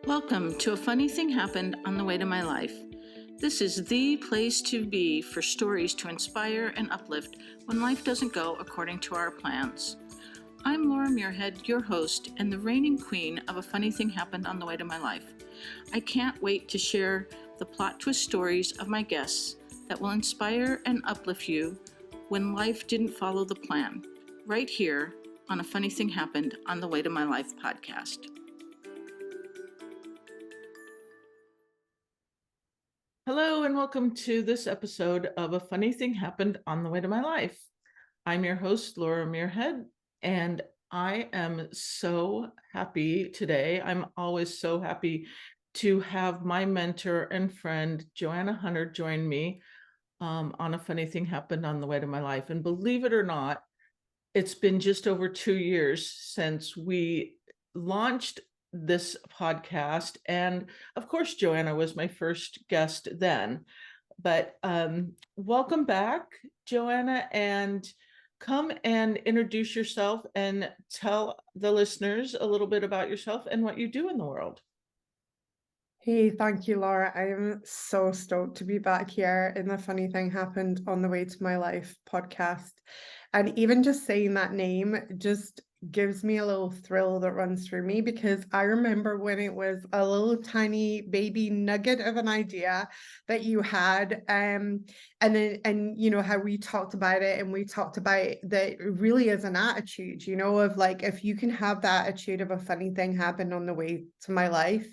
Welcome to A Funny Thing Happened on the Way to My Life. This is the place to be for stories to inspire and uplift when life doesn't go according to our plans. I'm Laura Muirhead, your host and the reigning queen of A Funny Thing Happened on the Way to My Life. I can't wait to share the plot twist stories of my guests that will inspire and uplift you when life didn't follow the plan, right here on A Funny Thing Happened on the Way to My Life podcast. Hello and welcome to this episode of A Funny Thing Happened on the Way to My Life. I'm your host, Laura Muirhead, and I am so happy today. I'm always so happy to have my mentor and friend, Joanna Hunter, join me on A Funny Thing Happened on the Way to My Life. And believe it or not, it's been just over 2 years since we launched this podcast. And of course, Joanna was my first guest then. But welcome back, Joanna, and come and introduce yourself and tell the listeners a little bit about yourself and what you do in the world. Hey, thank you, Laura. I am so stoked to be back here in the Funny Thing Happened on the Way to My Life podcast. And even just saying that name just gives me a little thrill that runs through me, because I remember when it was a little tiny baby nugget of an idea that you had, and you know how we talked about it, and we talked about that really as an attitude, you know, of like, if you can have that attitude of a funny thing happen on the way to my life,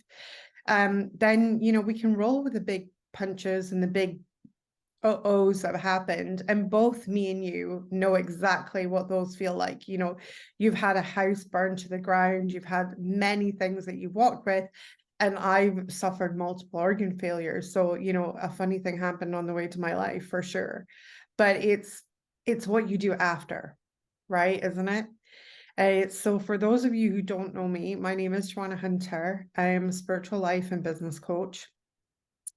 then, you know, we can roll with the big punches and the big uh-ohs that have happened. And both me and you know exactly what those feel like. You know, you've had a house burned to the ground, you've had many things that you've walked with, and I've suffered multiple organ failures. So, you know, a funny thing happened on the way to my life for sure. But it's what you do after, right? Isn't it? So for those of you who don't know me, my name is Joanna Hunter. I am a spiritual life and business coach.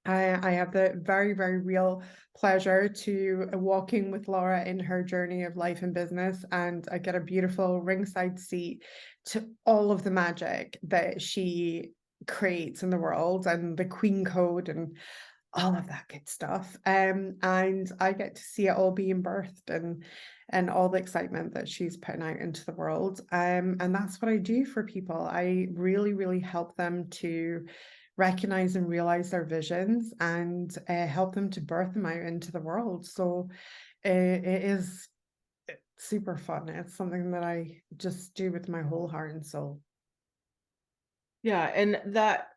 I have the very, very real pleasure to walking with Laura in her journey of life and business, and I get a beautiful ringside seat to all of the magic that she creates in the world, and the Queen Code and all of that good stuff. And I get to see it all being birthed, and all the excitement that she's putting out into the world. And that's what I do for people. I really, really help them to recognize and realize their visions, and help them to birth them out into the world. So it is super fun. It's something that I just do with my whole heart and soul. Yeah, and that,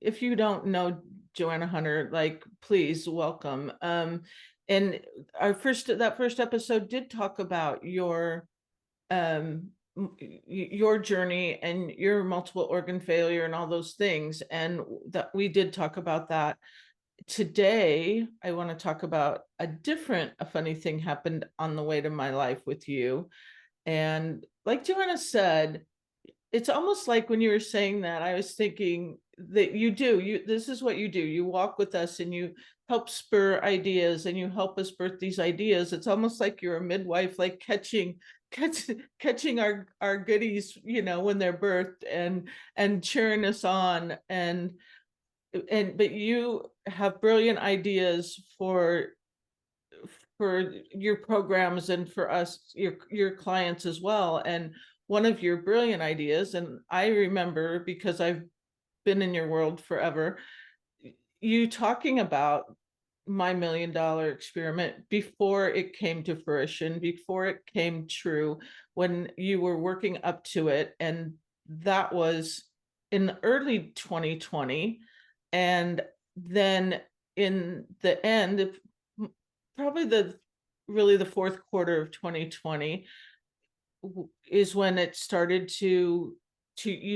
if you don't know Joanna Hunter, like, please welcome. And that first episode did talk about your journey and your multiple organ failure and all those things, and that we did talk about that. Today I want to talk about a funny thing happened on the way to my life with you. And like Joanna said, it's almost like when you were saying that, I was thinking that this is what you do. You walk with us and you help spur ideas and you help us birth these ideas. It's almost like you're a midwife, like catching our goodies, you know, when they're birthed, and cheering us on. But you have brilliant ideas for your programs and for us, your clients as well. And one of your brilliant ideas, and I remember because I've been in your world forever, you talking about my $1 million experiment before it came to fruition, before it came true, when you were working up to it. And that was in early 2020. And then in the end, probably the fourth quarter of 2020 is when it started you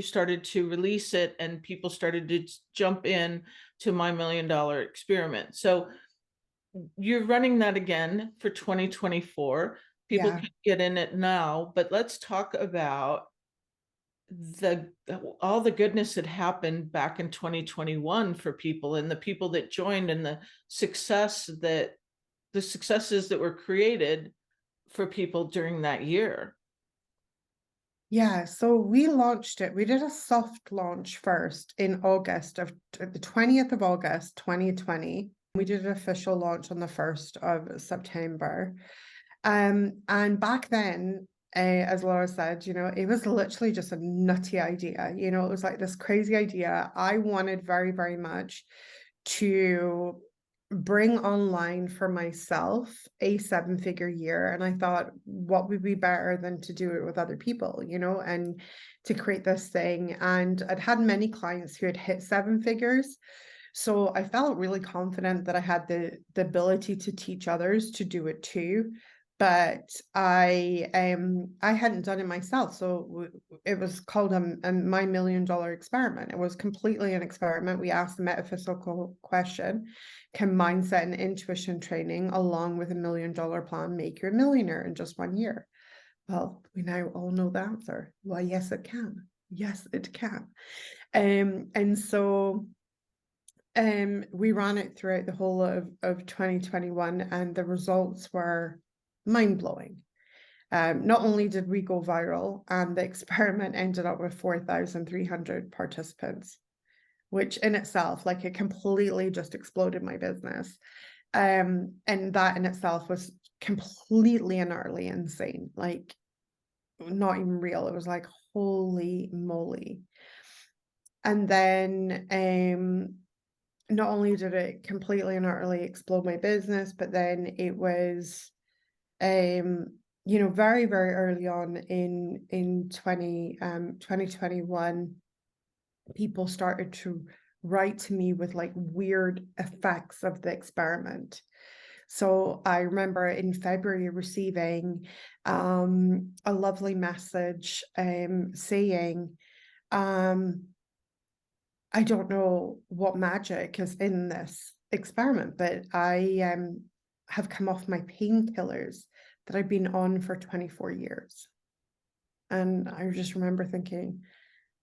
started to release it, and people started to jump in to my $1 million experiment. So you're running that again for 2024. People can get in it now, but let's talk about all the goodness that happened back in 2021 for people, and the people that joined, and the successes that were created for people during that year. Yeah, so we launched it. We did a soft launch first in August of the 20th of August, 2020. We did an official launch on the 1st of September. And back then, as Laura said, you know, it was literally just a nutty idea. You know, it was like this crazy idea. I wanted very, very much to bring online for myself a 7-figure year. And I thought, what would be better than to do it with other people, you know, and to create this thing. And I'd had many clients who had hit 7 figures. So I felt really confident that I had the ability to teach others to do it too. But I hadn't done it myself. So it was called a my $1 million experiment. It was completely an experiment. We asked the metaphysical question: can mindset and intuition training, along with $1 million plan, make you a millionaire in just 1 year? Well, we now all know the answer. Why, yes, it can. Yes, it can. And so we ran it throughout the whole of 2021, and the results were mind-blowing. Not only did we go viral, and the experiment ended up with 4,300 participants, which in itself, like, it completely just exploded my business. And that in itself was completely and utterly insane, like not even real. It was like, holy moly. And then not only did it completely and utterly explode my business, but then it was you know, very, very early on in 2021, people started to write to me with like weird effects of the experiment. So I remember in February receiving a lovely message saying, I don't know what magic is in this experiment, but I have come off my painkillers that I've been on for 24 years. And I just remember thinking,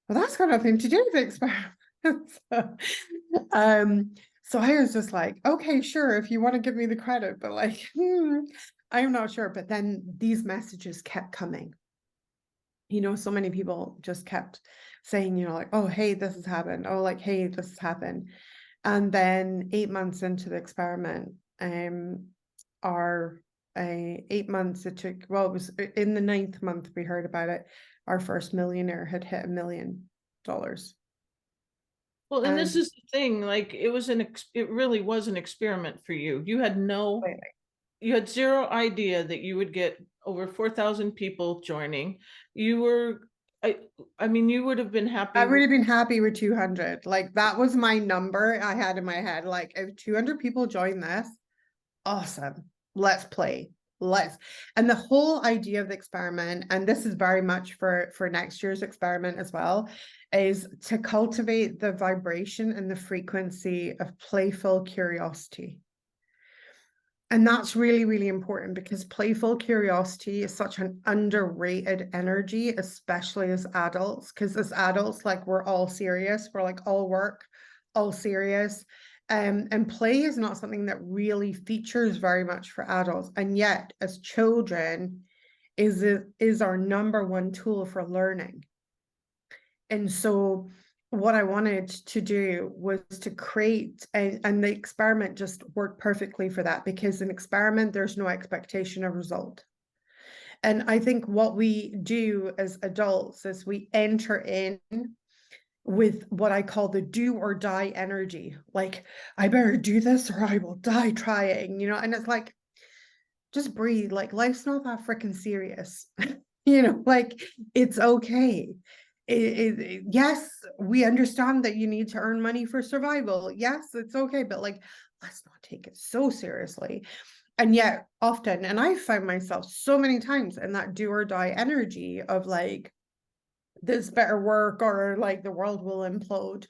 well, that's got nothing to do with the experiment. So I was just like, okay, sure, if you want to give me the credit, but like, I'm not sure. But then these messages kept coming. You know, so many people just kept saying, you know, like, oh, hey, this has happened. Oh, like, hey, this has happened. And then 8 months into the experiment, our 8 months it took, well, it was in the 9th month we heard about it, our first millionaire had hit $1 million. Well, and this And is the thing, like, it really was an experiment for you. You had zero idea that you would get over 4,000 people joining. You were, I mean, you would have been happy. I would have been happy with 200. Like, that was my number I had in my head. Like, if 200 people join this, awesome, let's play. And the whole idea of the experiment, and this is very much for next year's experiment as well, is to cultivate the vibration and the frequency of playful curiosity. And that's really, really important, because playful curiosity is such an underrated energy, especially as adults. Because as adults, like, we're all serious, we're like all work, all serious. And play is not something that really features very much for adults. And yet, as children, is our #1 tool for learning. And so what I wanted to do was to create, and the experiment just worked perfectly for that, because in experiment, there's no expectation of result. And I think what we do as adults is we enter in with what I call the do or die energy. Like, I better do this or I will die trying, you know, and it's like, just breathe. Like, life's not that freaking serious. You know, like, it's okay. Yes, we understand that you need to earn money for survival. Yes, it's okay, but like, let's not take it so seriously. And yet often, and I found myself so many times in that do or die energy of like, this better work or like the world will implode.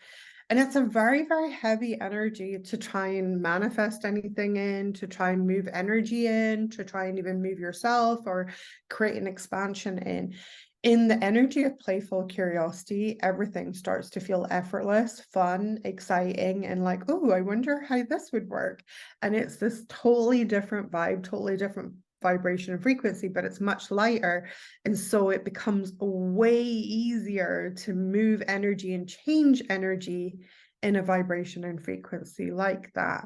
And it's a very, very heavy energy to try and manifest anything in, to try and move energy in, to try and even move yourself or create an expansion in. In the energy of playful curiosity, everything starts to feel effortless, fun, exciting, and like, oh, I wonder how this would work. And it's this totally different vibe, totally different vibration and frequency, but it's much lighter. And so it becomes way easier to move energy and change energy in a vibration and frequency like that.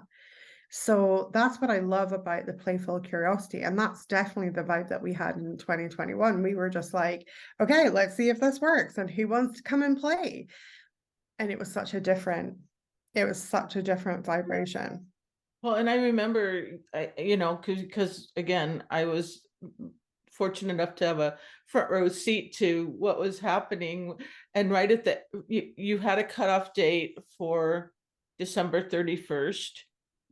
So that's what I love about the playful curiosity. And that's definitely the vibe that we had in 2021. We were just like, okay, let's see if this works and who wants to come and play. And it was such a different vibration. Well, and I remember, you know, because again, I was fortunate enough to have a front row seat to what was happening. And right at you had a cutoff date for December 31st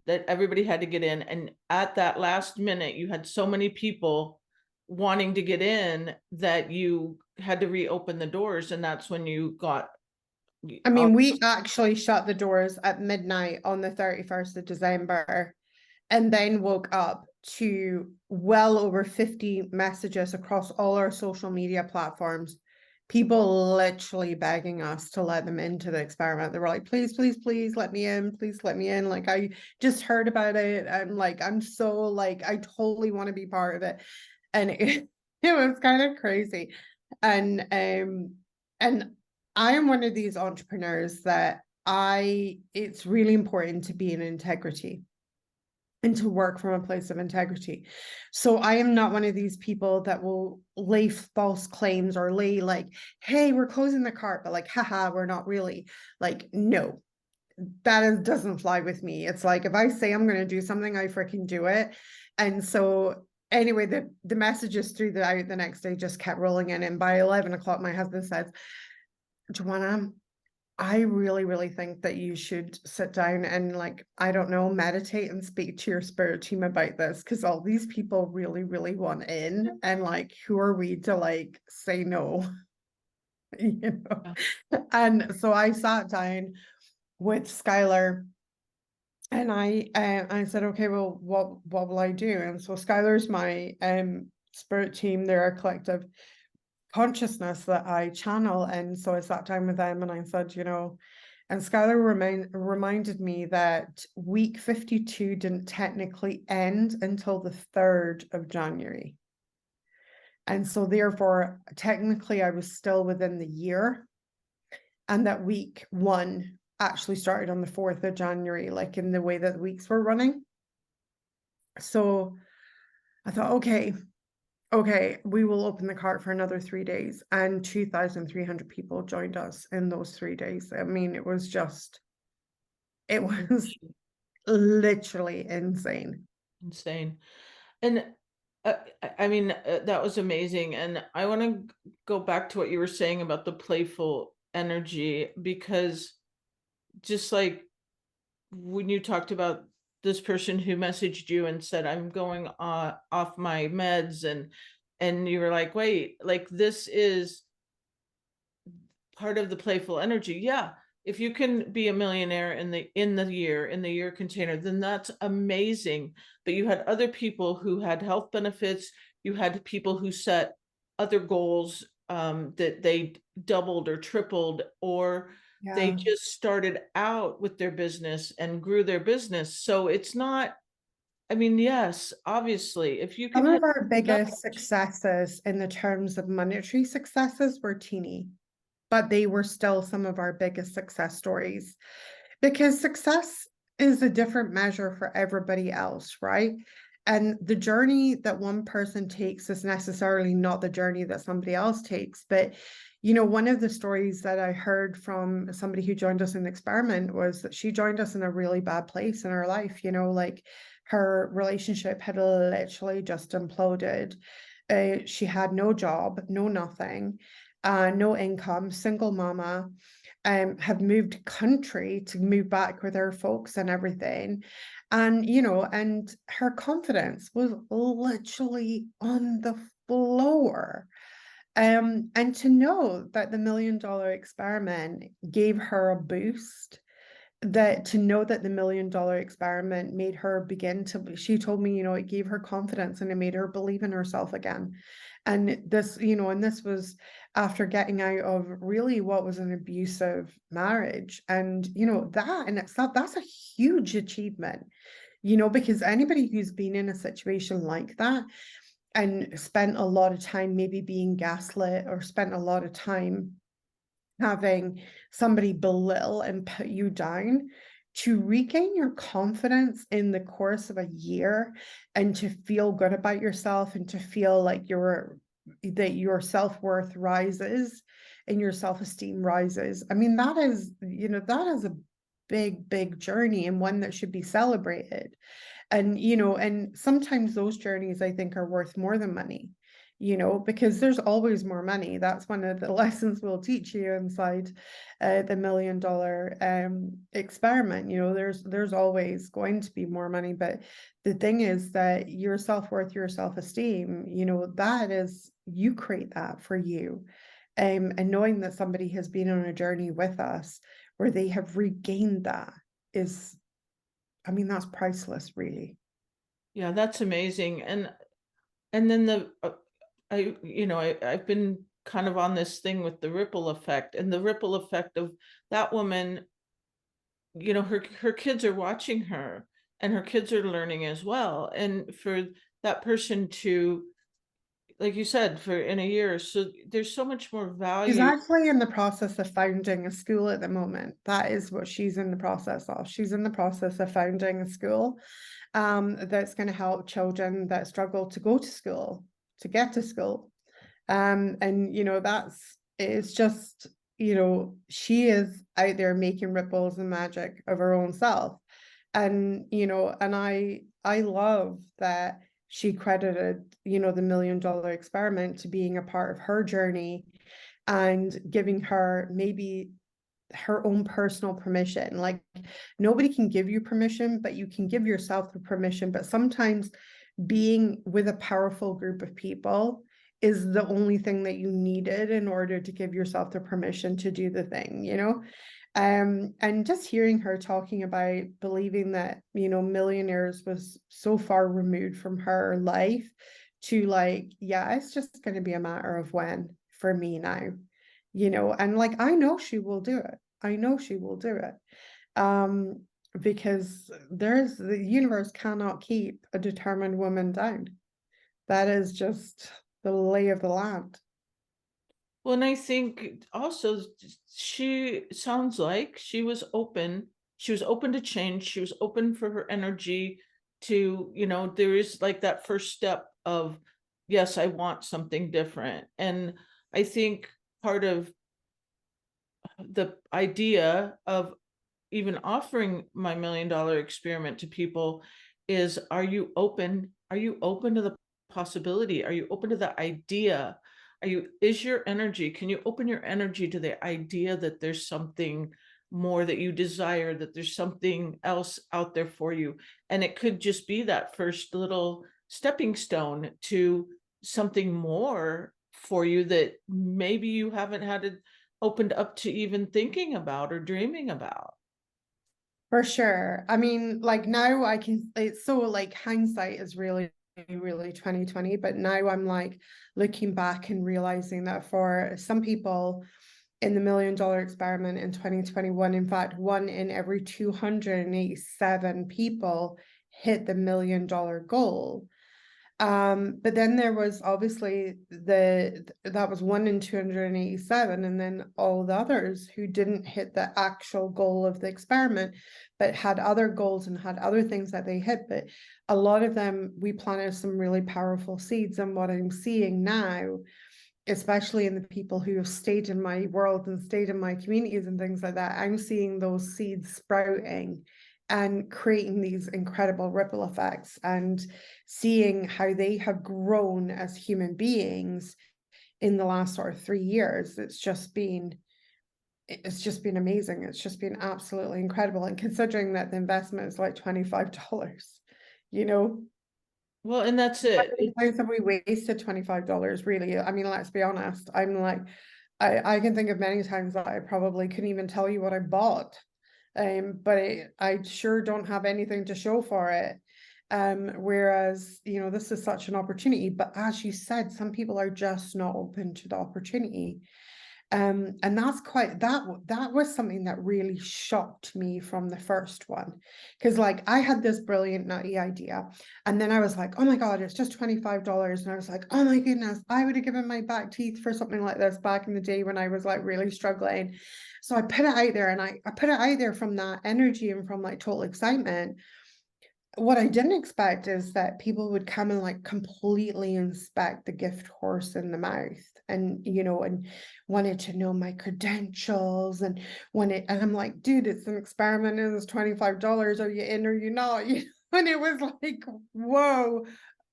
that everybody had to get in. And at that last minute, you had so many people wanting to get in that you had to reopen the doors. And that's when you got. I mean, we actually shut the doors at midnight on the 31st of December and then woke up to well over 50 messages across all our social media platforms. People literally begging us to let them into the experiment. They were like, please, please, please let me in. Please let me in. Like, I just heard about it. And like, I'm so like, I totally want to be part of it. And it was kind of crazy. And I am one of these entrepreneurs that it's really important to be in integrity and to work from a place of integrity. So I am not one of these people that will lay false claims or lay like, hey, we're closing the cart, but like, haha, we're not really. Like, no, doesn't fly with me. It's like, if I say I'm going to do something, I freaking do it. And so anyway, the messages through the next day just kept rolling in. And by 11 o'clock, my husband said, Joanna, I really, really think that you should sit down and like, I don't know, meditate and speak to your spirit team about this, because all these people really, really want in. And like, who are we to like say no? You know? And so I sat down with Skylar and I said, okay, well, what will I do? And so Skylar's my spirit team. They're a collective consciousness that I channel. And so I sat down with them and I said, you know, and Skylar reminded me that week 52 didn't technically end until the 3rd of January. And so therefore, technically I was still within the year. And that week 1 actually started on the 4th of January, like in the way that the weeks were running. So I thought, okay, we will open the cart for another 3 days. And 2,300 people joined us in those 3 days. I mean, it was literally insane. And I mean, that was amazing. And I want to go back to what you were saying about the playful energy, because just like when you talked about this person who messaged you and said, I'm going off my meds, and you were like, wait, like this is part of the playful energy. Yeah. If you can be a millionaire in the year container, then that's amazing. But you had other people who had health benefits. You had people who set other goals that they doubled or tripled, or they just started out with their business and grew their business. So it's not, I mean, yes, obviously, if you can Some have of our biggest successes in the terms of monetary successes were teeny, but they were still some of our biggest success stories, because success is a different measure for everybody else, right? And the journey that one person takes is necessarily not the journey that somebody else takes. But, you know, one of the stories that I heard from somebody who joined us in the experiment was that she joined us in a really bad place in her life. You know, like her relationship had literally just imploded. She had no job, no nothing, no income, single mama, have moved country to move back with her folks and everything. And, you know, and her confidence was literally on the floor. And to know that the $1 Million Experiment gave her a boost, that to know that the $1 Million Experiment made her begin to, she told me, you know, it gave her confidence and it made her believe in herself again. And this, you know, and this was after getting out of really what was an abusive marriage. And, you know, that in itself, that's a huge achievement. you know, because anybody who's been in a situation like that and spent a lot of time maybe being gaslit, or spent a lot of time having somebody belittle and put you down, to regain your confidence in the course of a year, and to feel good about yourself, and to feel like that your self-worth rises and your self-esteem rises. I mean, that is, you know, that is a big journey, and one that should be celebrated. And, you know, and sometimes those journeys, I think, are worth more than money, you know, because there's always more money. That's one of the lessons we'll teach you inside the $1 million experiment. You know, there's always going to be more money, but the thing is that your self-worth, your self-esteem, you know, that is, you create that for you. And knowing that somebody has been on a journey with us where they have regained that is, I mean, that's priceless, really. Yeah, that's amazing. And then I've been kind of on this thing with the ripple effect, and the ripple effect of that woman, her kids are watching her, and her kids are learning as well. And for that person to, like you said, for in a year, so there's so much more She's value. actually in the process of founding a school at the moment. That is what she's in the process of. She's in the process of founding a school that's going to help children that struggle to go to school, to get to school. And you know, it's just, you know, she is out there making ripples and magic of her own self. And, you know, and I love that she credited, you know, the $1 million experiment to being a part of her journey, and giving her maybe her own personal permission. Like, nobody can give you permission, but you can give yourself the permission. But sometimes being with a powerful group of people is the only thing that you needed in order to give yourself the permission to do the thing, you know? And just hearing her talking about believing that, you know, millionaires was so far removed from her life, to like, yeah, it's just going to be a matter of when for me now, you know, and like, I know she will do it. I know she will do it. Um, because the universe cannot keep a determined woman down. That is just the lay of the land. Well, and I think also she sounds like she was open to change, she was open for her energy to, there is like that first step of, yes, I want something different. And I think part of the idea of even offering my $1 million experiment to people is, are you open to the possibility? Are you open to the idea? Is your energy, can you open your energy to the idea that there's something more that you desire, that there's something else out there for you? And it could just be that first little stepping stone to something more for you that maybe you haven't had it opened up to even thinking about or dreaming about. For sure. I mean, like now I can, it's so like hindsight is really 2020, but now I'm like looking back and realizing that for some people in the $1 million experiment in 2021, in fact, 1 in every 287 people hit the $1 million goal. But then there was obviously that was 1 in 287, and then all the others who didn't hit the actual goal of the experiment, but had other goals and had other things that they hit. But a lot of them, we planted some really powerful seeds. And what I'm seeing now, especially in the people who have stayed in my world and stayed in my communities and things like that, I'm seeing those seeds sprouting and creating these incredible ripple effects, and seeing how they have grown as human beings in the last sort of 3 years. It's just been amazing. It's just been absolutely incredible. And considering that the investment is like $25, you know, Well, and that's how it. many times have we wasted $25, really? I mean, let's be honest. I'm like, I can think of many times that I probably couldn't even tell you what I bought. But I sure don't have anything to show for it. Whereas, you know, this is such an opportunity, but as you said, some people are just not open to the opportunity. And that was something that really shocked me from the first one. Because like I had this brilliant nutty idea, and then I was like, oh my God, it's just $25. And I was like, oh my goodness, I would have given my back teeth for something like this back in the day when I was like really struggling. So I put it out there, and I put it out there from that energy and from like total excitement. What I didn't expect is that people would come and like completely inspect the gift horse in the mouth, and and wanted to know my credentials, and and I'm like, dude, it's an experiment, and it's $25. Are you in or you not? And it was like, whoa,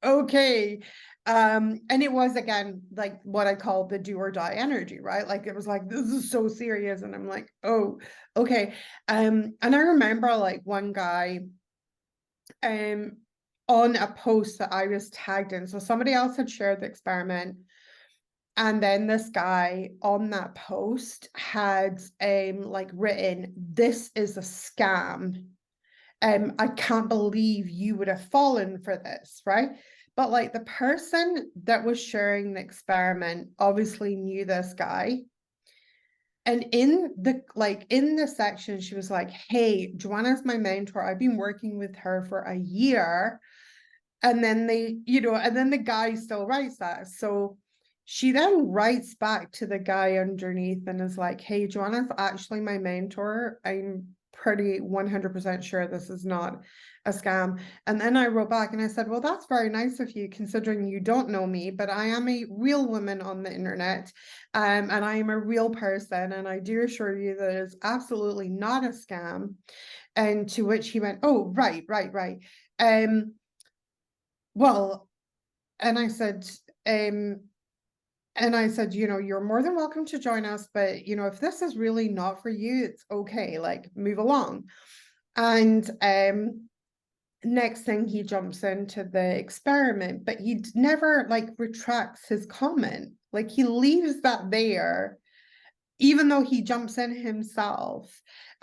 okay. And it was again like what I call the do or die energy, right? Like it was like, this is so serious. And I'm like, oh, okay. And I remember like one guy um on a post that I was tagged in. So somebody else had shared the experiment, and then this guy on that post had like written, "This is a scam. I can't believe you would have fallen for this," right? But like the person that was sharing the experiment obviously knew this guy. And in the section, she was like, "Hey, Joanna's my mentor. I've been working with her for a year." And then and then the guy still writes that. So she then writes back to the guy underneath and is like, "Hey, Joanna's actually my mentor. I'm pretty 100% sure this is not a scam." And then I wrote back and I said, "Well, that's very nice of you, considering you don't know me, but I am a real woman on the internet, and I am a real person, and I do assure you that it's absolutely not a scam." And to which he went, "Oh, right, right, right. Um, well," and I said, "You're more than welcome to join us, but if this is really not for you, it's okay, like move along." And next thing he jumps into the experiment, but he never like retracts his comment. Like he leaves that there, even though he jumps in himself.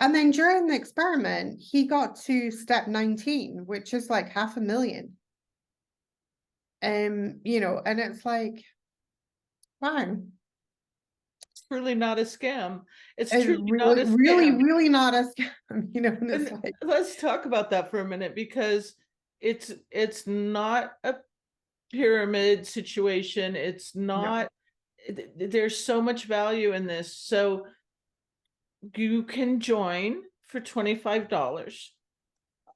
And then during the experiment, he got to step 19, which is like 500,000. And it's like, wow. It's really not a scam. It's It's truly not really, a really, scam. really not a scam, and it's And like, let's talk about that for a minute, because it's not a pyramid situation. It's no. not, there's so much value in this. So you can join for $25.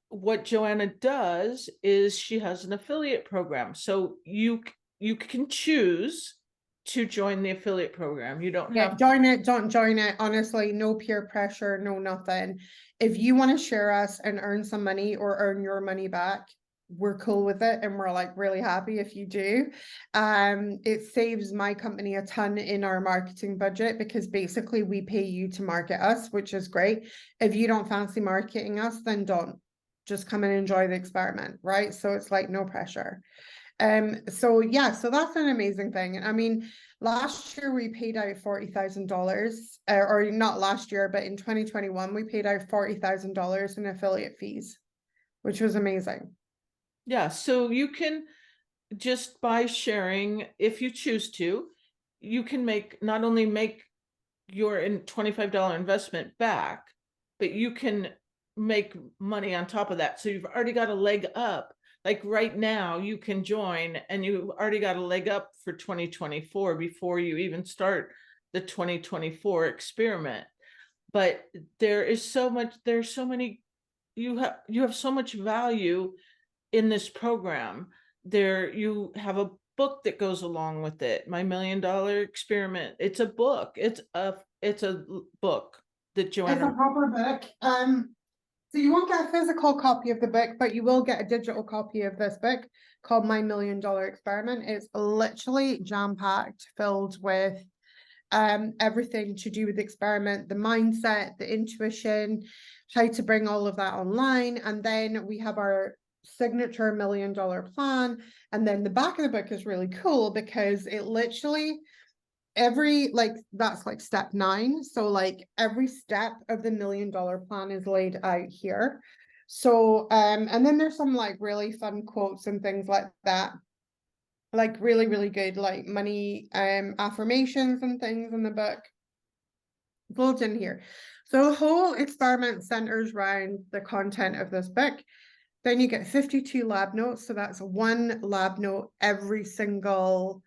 What Joanna does is she has an affiliate program. So you can choose to join the affiliate program. You don't Yeah, have, join it, don't join it. Honestly, no peer pressure, no nothing. If you want to share us and earn some money or earn your money back, we're cool with it, and we're like really happy if you do. It saves my company a ton in our marketing budget, because basically we pay you to market us, which is great. If you don't fancy marketing us, then don't. Just come and enjoy the experiment, right? So it's like no pressure. So yeah, so that's an amazing thing. And I mean, last year we paid out $40,000, or not last year, but in 2021 we paid out $40,000 in affiliate fees, which was amazing. yeah, so you can, just by sharing, if you choose to, you can not only make your $25 investment back, but you can make money on top of that. So you've already got a leg up. Like right now, you can join and you've already got a leg up for 2024 before you even start the 2024 experiment. But there's so many, you have so much value in this program. You have a book that goes along with it, My $1,000,000 Experiment. It's a book. It's a book that It's a Joanna. proper book. So you won't get a physical copy of the book, but you will get a digital copy of this book called My $1,000,000 Experiment. It's literally jam-packed, filled with everything to do with the experiment, the mindset, the intuition, how to bring all of that online. And then we have our signature $1,000,000 plan. And then the back of the book is really cool, because it literally that's like step 9. So like every step of the $1,000,000 plan is laid out here. So and then there's some like really fun quotes and things like that, like really, really good like money affirmations and things in the book. loads in here. So the whole experiment centers around the content of this book. Then you get 52 lab notes. So that's one lab note every single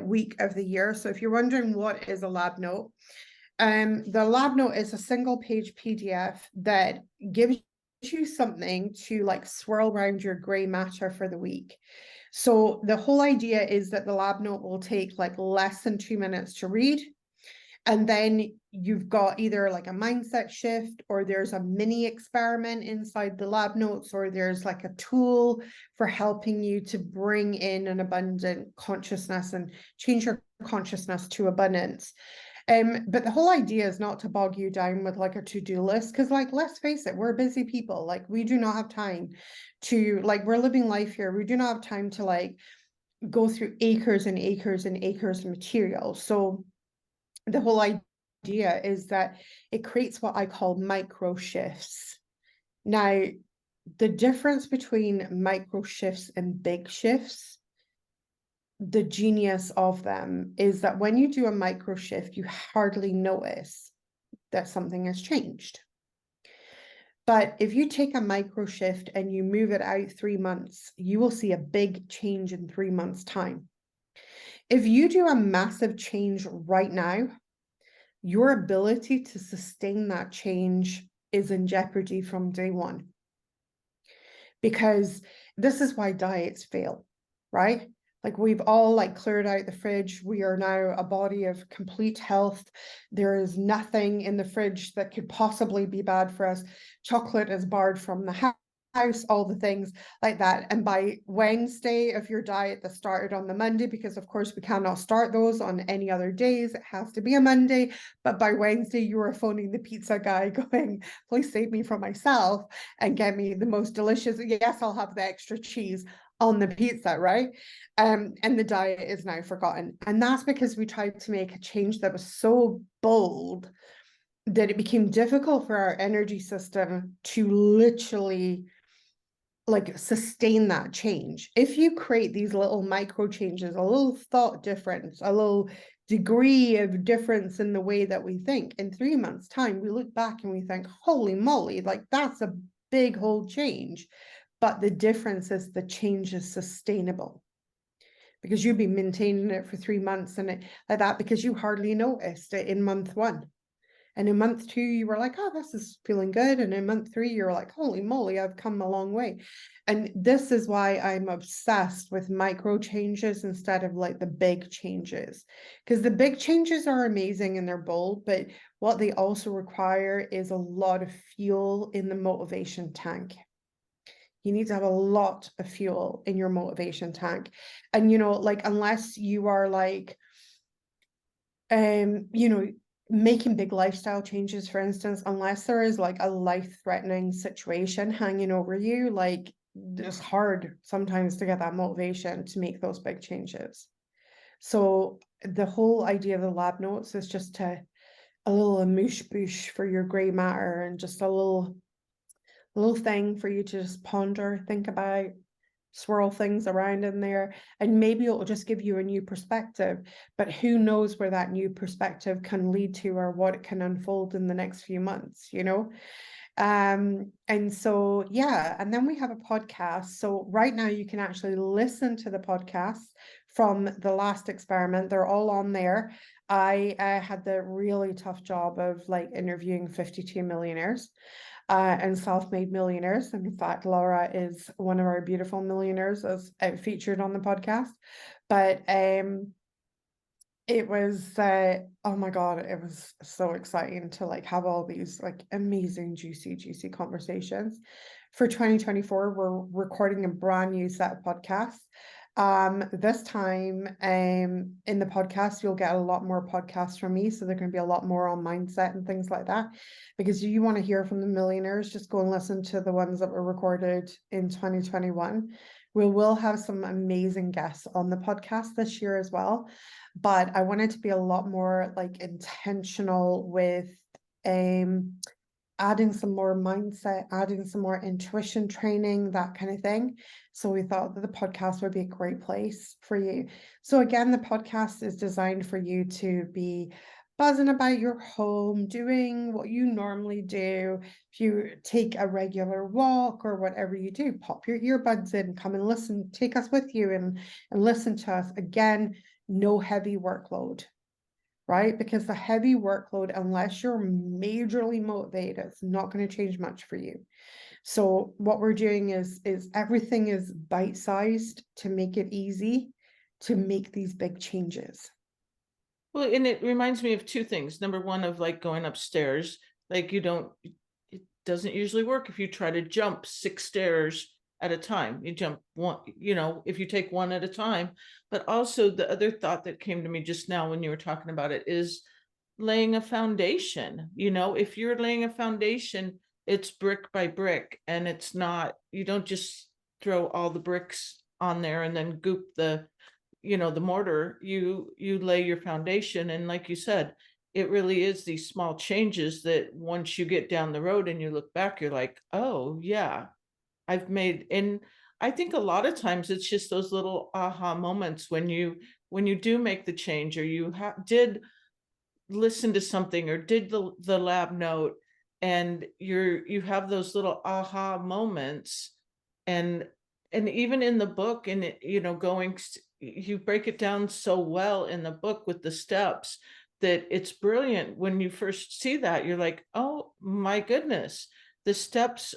week of the year. So if you're wondering what is a lab note, the lab note is a single page PDF that gives you something to like swirl around your gray matter for the week. So the whole idea is that the lab note will take like less than 2 minutes to read. And then you've got either like a mindset shift, or there's a mini experiment inside the lab notes, or there's like a tool for helping you to bring in an abundant consciousness and change your consciousness to abundance. But the whole idea is not to bog you down with like a to-do list, because like, let's face it, we're busy people. Like, we do not have time to, like, we're living life here. We do not have time to like go through acres and acres and acres of material. So the whole idea is that it creates what I call micro shifts. Now, the difference between micro shifts and big shifts, the genius of them is that when you do a micro shift, you hardly notice that something has changed. But if you take a micro shift and you move it out 3 months, you will see a big change in 3 months' time. If you do a massive change right now, your ability to sustain that change is in jeopardy from day one. Because this is why diets fail, right? Like, we've all like cleared out the fridge. We are now a body of complete health. There is nothing in the fridge that could possibly be bad for us. Chocolate is barred from the house, all the things like that. And by Wednesday of your diet that started on the Monday, because of course we cannot start those on any other days, it has to be a Monday. But by Wednesday, you are phoning the pizza guy going, please save me from myself and get me the most delicious. Yes, I'll have the extra cheese on the pizza, right? And the diet is now forgotten. And that's because we tried to make a change that was so bold that it became difficult for our energy system to literally like sustain that change. If you create these little micro changes, a little thought difference, a little degree of difference in the way that we think, in 3 months' time, we look back and we think, holy moly, like that's a big whole change. But the difference is the change is sustainable, because you've been maintaining it for 3 months and it like that, because you hardly noticed it in month 1. And in month 2, you were like, oh, this is feeling good. And in month 3, you're like, holy moly, I've come a long way. And this is why I'm obsessed with micro changes instead of like the big changes. Because the big changes are amazing and they're bold, but what they also require is a lot of fuel in the motivation tank. You need to have a lot of fuel in your motivation tank. And, you know, like, unless you are like, you know, making big lifestyle changes, for instance, unless there is like a life-threatening situation hanging over you, like, it's hard sometimes to get that motivation to make those big changes. So the whole idea of the lab notes is just to a little amuse-bouche for your gray matter, and just a little thing for you to just ponder, think about, swirl things around in there, and maybe it'll just give you a new perspective. But who knows where that new perspective can lead to, or what it can unfold in the next few months, you know? And so, yeah, and then we have a podcast. So right now you can actually listen to the podcast from the last experiment. They're all on there. I had the really tough job of like interviewing 52 millionaires and self-made millionaires. And in fact, Laura is one of our beautiful millionaires, as featured on the podcast. But it was oh my god, it was so exciting to like have all these like amazing juicy conversations. For 2024, we're recording a brand new set of podcasts. This time in the podcast, you'll get a lot more podcasts from me, so they're going to be a lot more on mindset and things like that. Because you want to hear from the millionaires, just go and listen to the ones that were recorded in 2021. We will have some amazing guests on the podcast this year as well, but I wanted to be a lot more like intentional with adding some more mindset, adding some more intuition training, that kind of thing. So we thought that the podcast would be a great place for you. So again, the podcast is designed for you to be buzzing about your home, doing what you normally do. If you take a regular walk or whatever you do, pop your earbuds in, come and listen, take us with you and listen to us. Again, no heavy workload, right? Because the heavy workload, unless you're majorly motivated, it's not going to change much for you. So what we're doing is everything is bite-sized to make it easy to make these big changes. Well, and it reminds me of two things. Number one, of like going upstairs, like it doesn't usually work if you try to jump 6 stairs at a time. You jump one, if you take one at a time. But also the other thought that came to me just now when you were talking about it is laying a foundation. If you're laying a foundation, it's brick by brick, and it's not, you don't just throw all the bricks on there and then goop the mortar. You lay your foundation, and like you said, it really is these small changes that once you get down the road and you look back, you're like, oh yeah, I've made. And I think a lot of times it's just those little aha moments when you do make the change, or you did listen to something, or did the lab note, and you have those little aha moments. And even in the book, and you break it down so well in the book with the steps, that it's brilliant. When you first see that, you're like, oh my goodness, the steps,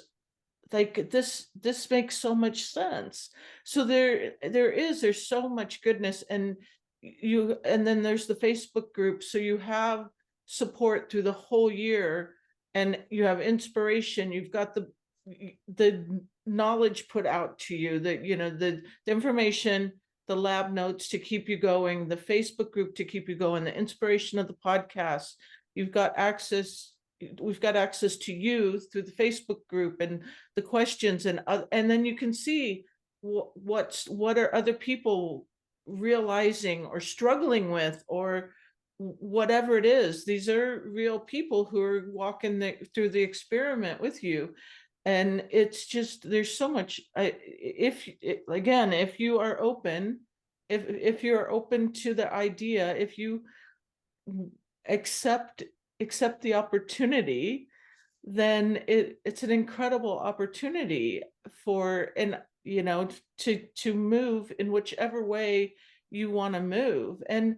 like this makes so much sense. So there's so much goodness. And then there's the Facebook group, so you have support through the whole year, and you have inspiration. You've got the knowledge put out to you, that the information, the lab notes to keep you going, the Facebook group to keep you going, the inspiration of the podcast. You've got access We've got access to you through the Facebook group, and the questions, and then you can see what are other people realizing or struggling with, or whatever it is. These are real people who are walking through the experiment with you. And it's just, there's so much. If you are open, if you're open to the idea, if you accept the opportunity, then it's an incredible opportunity for, and to move in whichever way you want to move. And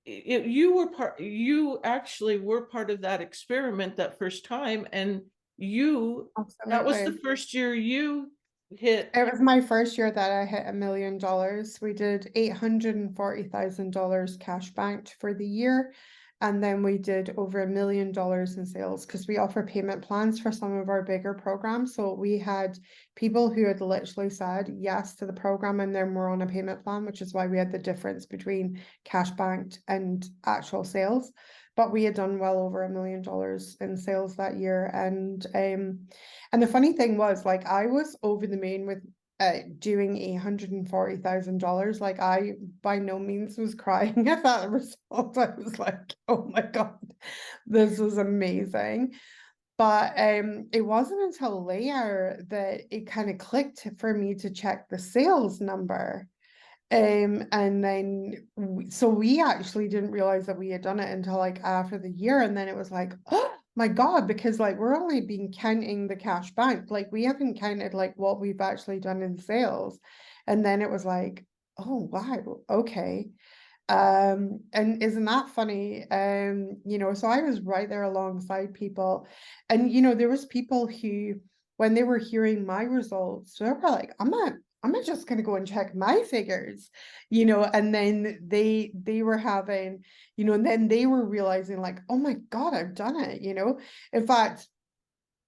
you actually were part of that experiment that first time, and that was the Absolutely. first year you hit. It was my first year that I hit $1 million. We did $840,000 cash banked for the year. And then we did over $1 million in sales, because we offer payment plans for some of our bigger programs. So we had people who had literally said yes to the program, and then we're on a payment plan, which is why we had the difference between cash banked and actual sales. But we had done well over $1 million in sales that year. And the funny thing was, like, I was over the moon with doing $840,000. Like, I by no means was crying at that result. I was like, oh my God, this was amazing. But it wasn't until later that it kind of clicked for me to check the sales number. And then so we actually didn't realize that we had done it until like after the year. And then it was like, oh my God, because like we're only been counting the cash bank. Like we haven't counted like what we've actually done in sales. And then it was like, oh wow, okay. And isn't that funny? So I was right there alongside people. And there was people who, when they were hearing my results, they were like, I'm not just gonna go and check my figures, and then they were having, and then they were realizing like, oh my God, I've done it. In fact,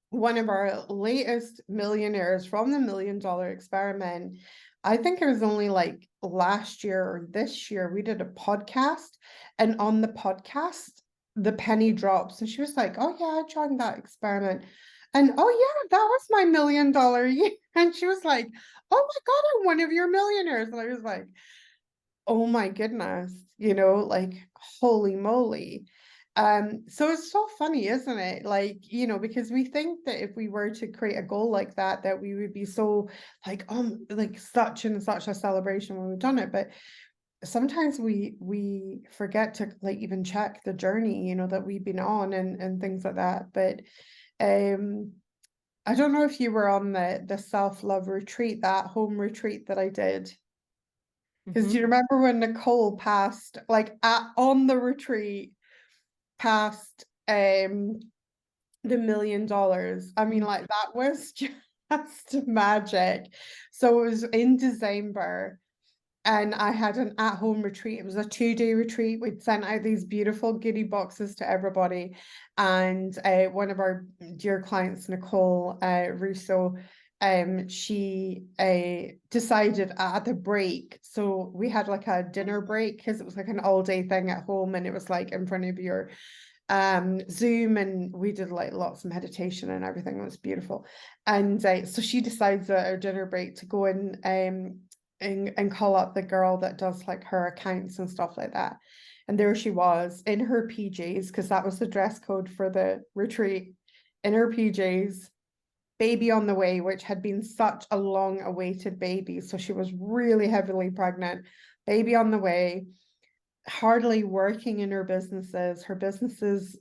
one of our latest millionaires from the $1 million experiment, I think it was only like last year or this year, we did a podcast, and on the podcast, the penny drops. And she was like, oh yeah, I joined that experiment. And oh yeah, that was my $1 million year. And she was like, oh my God, I'm one of your millionaires. And I was like, oh my goodness, like holy moly. So it's so funny, isn't it? Like, because we think that if we were to create a goal like that, that we would be so like, like such and such a celebration when we've done it. But sometimes we forget to like even check the journey, you know, that we've been on and things like that. But I don't know if you were on the self-love retreat, that home retreat that I did. Because do you Mhm. remember when Nicole passed, like on the retreat, passed the $1 million? I mean, Mm. like that was just magic. So it was in December, and I had an at-home retreat. It was a 2-day retreat. We'd sent out these beautiful goodie boxes to everybody. And one of our dear clients, Nicole Russo, she decided at the break. So we had like a dinner break because it was like an all-day thing at home, and it was like in front of your Zoom, and we did like lots of meditation and everything. It was beautiful. And so she decides at our dinner break to go in and call up the girl that does like her accounts and stuff like that. And there she was in her PJs, because that was the dress code for the retreat, in her PJs, baby on the way, which had been such a long awaited baby. So she was really heavily pregnant, baby on the way, hardly working in her businesses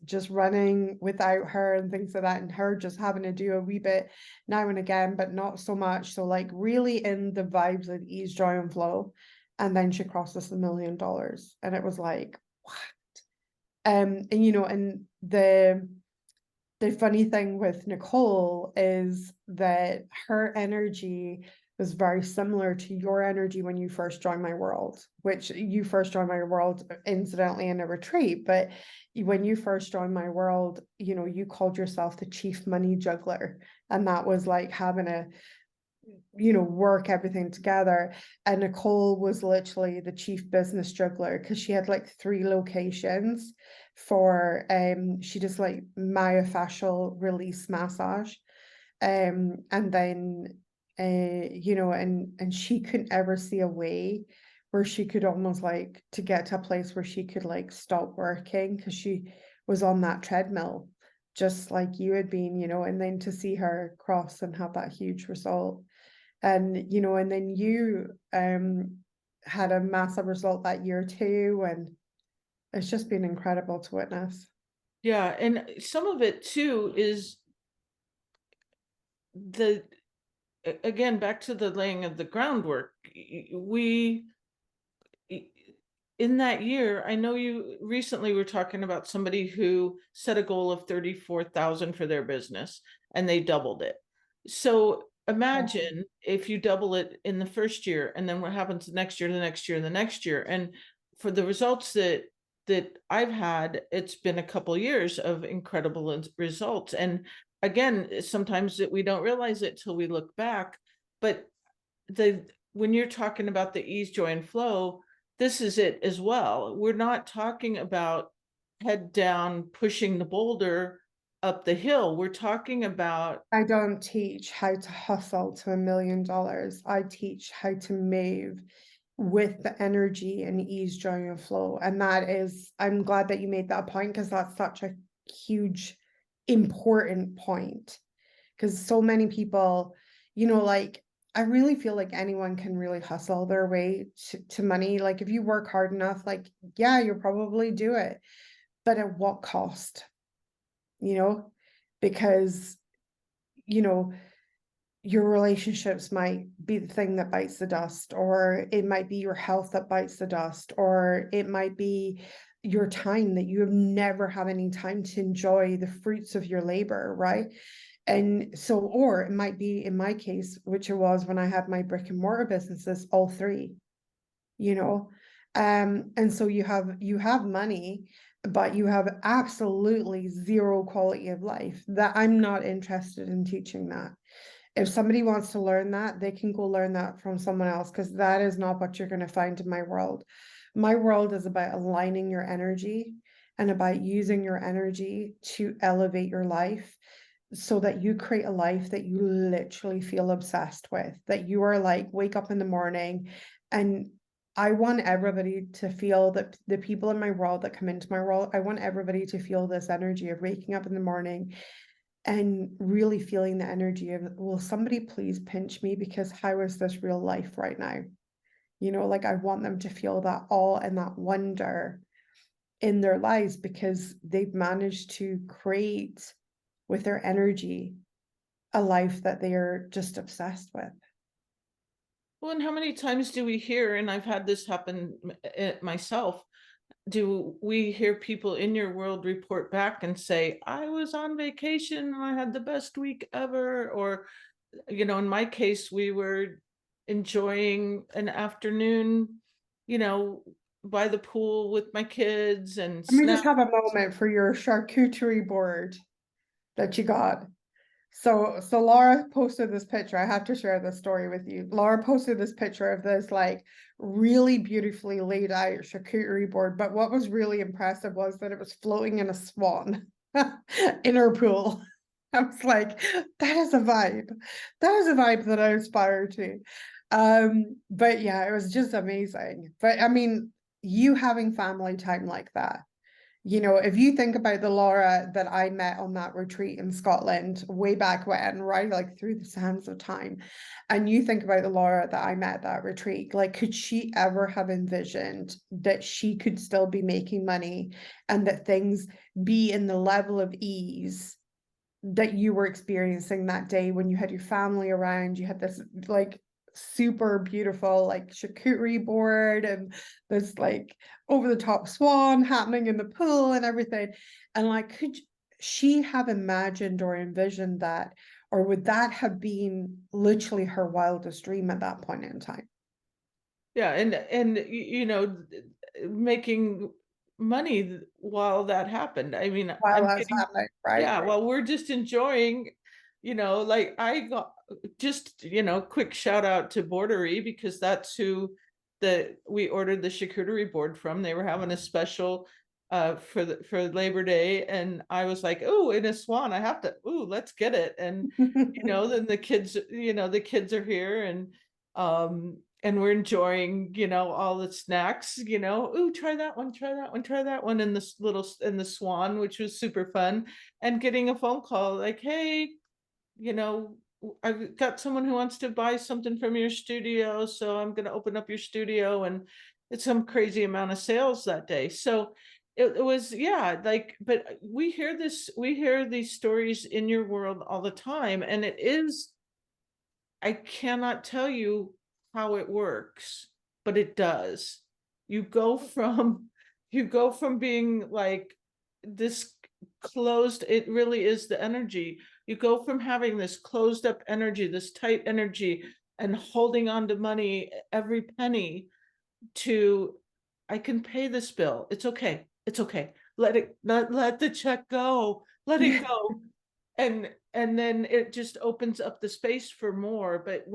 just running without her and things like that, and her just having to do a wee bit now and again, but not so much. So like really in the vibes of ease, joy, and flow. And then she crosses $1 million. And it was like, what? And you know, and the funny thing with Nicole is that her energy was very similar to your energy when you first joined my world, which you first joined my world incidentally in a retreat. But when you first joined my world, you know, you called yourself the chief money juggler. And that was like having a, you know, work everything together. And Nicole was literally the chief business juggler, because she had like 3 locations for she does like myofascial release massage. And then you know, and she couldn't ever see a way where she could almost like to get to a place where she could like stop working, because she was on that treadmill just like you had been, you know. And then to see her cross and have that huge result, and you know, and then you had a massive result that year too, and it's just been incredible to witness. Yeah, and some of it too is the again, back to the laying of the groundwork. We in that year, I know you recently were talking about somebody who set a goal of 34,000 for their business and they doubled it. So Yeah. imagine if you double it in the first year, and then what happens the next year, the next year, the next year. And for the results that I've had, it's been a couple years of incredible results. And again, sometimes that we don't realize it till we look back. But the when you're talking about the ease, joy, and flow, this is it as well. We're not talking about head down, pushing the boulder up the hill. We're talking about I don't teach how to hustle to $1 million. I teach how to move with the energy and ease, joy, and flow. And that is, I'm glad that you made that point, because that's such a huge, important point. Because so many people, you know, like I really feel like anyone can really hustle their way to money. Like if you work hard enough, like, yeah, you'll probably do it. But at what cost? You know, because, you know, your relationships might be the thing that bites the dust, or it might be your health that bites the dust, or it might be your time, that you have never had any time to enjoy the fruits of your labor, right? And so, or it might be in my case, which it was when I had my brick and mortar businesses, all 3, you know. And so you have money, but you have absolutely zero quality of life. That I'm not interested in teaching that. If somebody wants to learn that, they can go learn that from someone else, because that is not what you're going to find in my world. My world is about aligning your energy and about using your energy to elevate your life, so that you create a life that you literally feel obsessed with, that you are like, wake up in the morning. And I want everybody to feel that, the people in my world that come into my world, I want everybody to feel this energy of waking up in the morning and really feeling the energy of, will somebody please pinch me, because how is this real life right now? You know, like I want them to feel that awe and that wonder in their lives because they've managed to create with their energy a life that they are just obsessed with. Well, and how many times do we hear, and I've had this happen myself, do we hear people in your world report back and say, I was on vacation and I had the best week ever? Or, in my case, we were enjoying an afternoon, you know, by the pool with my kids and Let me just snack. have a moment for your charcuterie board that you got. So Laura posted this picture. I have to share this story with you. Laura posted this picture of this like really beautifully laid out charcuterie board. But what was really impressive was that it was floating in a swan in her pool. I was like, that is a vibe. That is a vibe that I aspire to. But yeah, it was just amazing. But I mean, you having family time like that, you know, if you think about the Laura that I met on that retreat in Scotland way back when, right, like through the sands of time, and you think about the Laura that I met at that retreat, like, could she ever have envisioned that she could still be making money and that things be in the level of ease that you were experiencing that day when you had your family around, you had this like super beautiful like charcuterie board and this like over the top swan happening in the pool and everything. And like, could she have imagined or envisioned that, or would that have been literally her wildest dream at that point in time? Yeah, and making money while that happened. I mean, While I'm that's getting, happening, right? yeah, Right. while we're just enjoying, like I got just, quick shout out to Bordery because that's who we ordered the charcuterie board from. They were having a special for Labor Day, and I was like, oh, in a swan, I have to, oh, let's get it. And then the kids are here, and we're enjoying, all the snacks, ooh, try that one, try that one, try that one, in this little in the swan, which was super fun. And getting a phone call like, hey, I've got someone who wants to buy something from your studio, so I'm going to open up your studio. And it's some crazy amount of sales that day. So it was, yeah, like, but we hear these stories in your world all the time. And I cannot tell you how it works, but it does. You go from you go from being like this closed, it really is the energy. You go from having this closed up energy, this tight energy, and holding on to money, every penny, to I can pay this bill. It's okay. It's okay. Let the check go. Let it go. And then it just opens up the space for more. But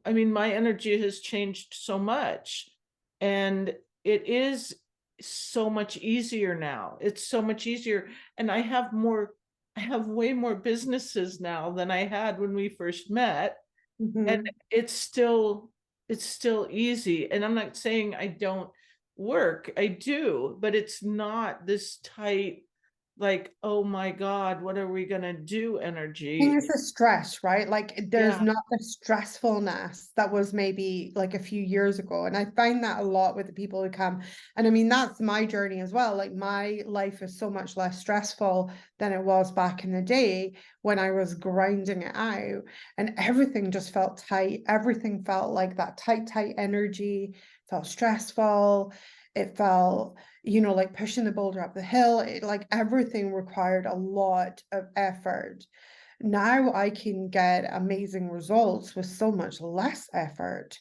I mean, my energy has changed so much, and it is so much easier now. It's so much easier, and I have way more businesses now than I had when we first met. And Mhm. it's still easy. And I'm not saying I don't work, I do, but it's not this tight, like, oh my God, what are we gonna do I think energy. it's the stress, right? Like there's Yeah. not the stressfulness that was maybe like a few years ago. And I find that a lot with the people who come. And I mean, that's my journey as well. Like my life is so much less stressful than it was back in the day when I was grinding it out and everything just felt tight. Everything felt like that tight energy, felt stressful. It felt, like pushing the boulder up the hill. Like everything required a lot of effort. Now I can get amazing results with so much less effort.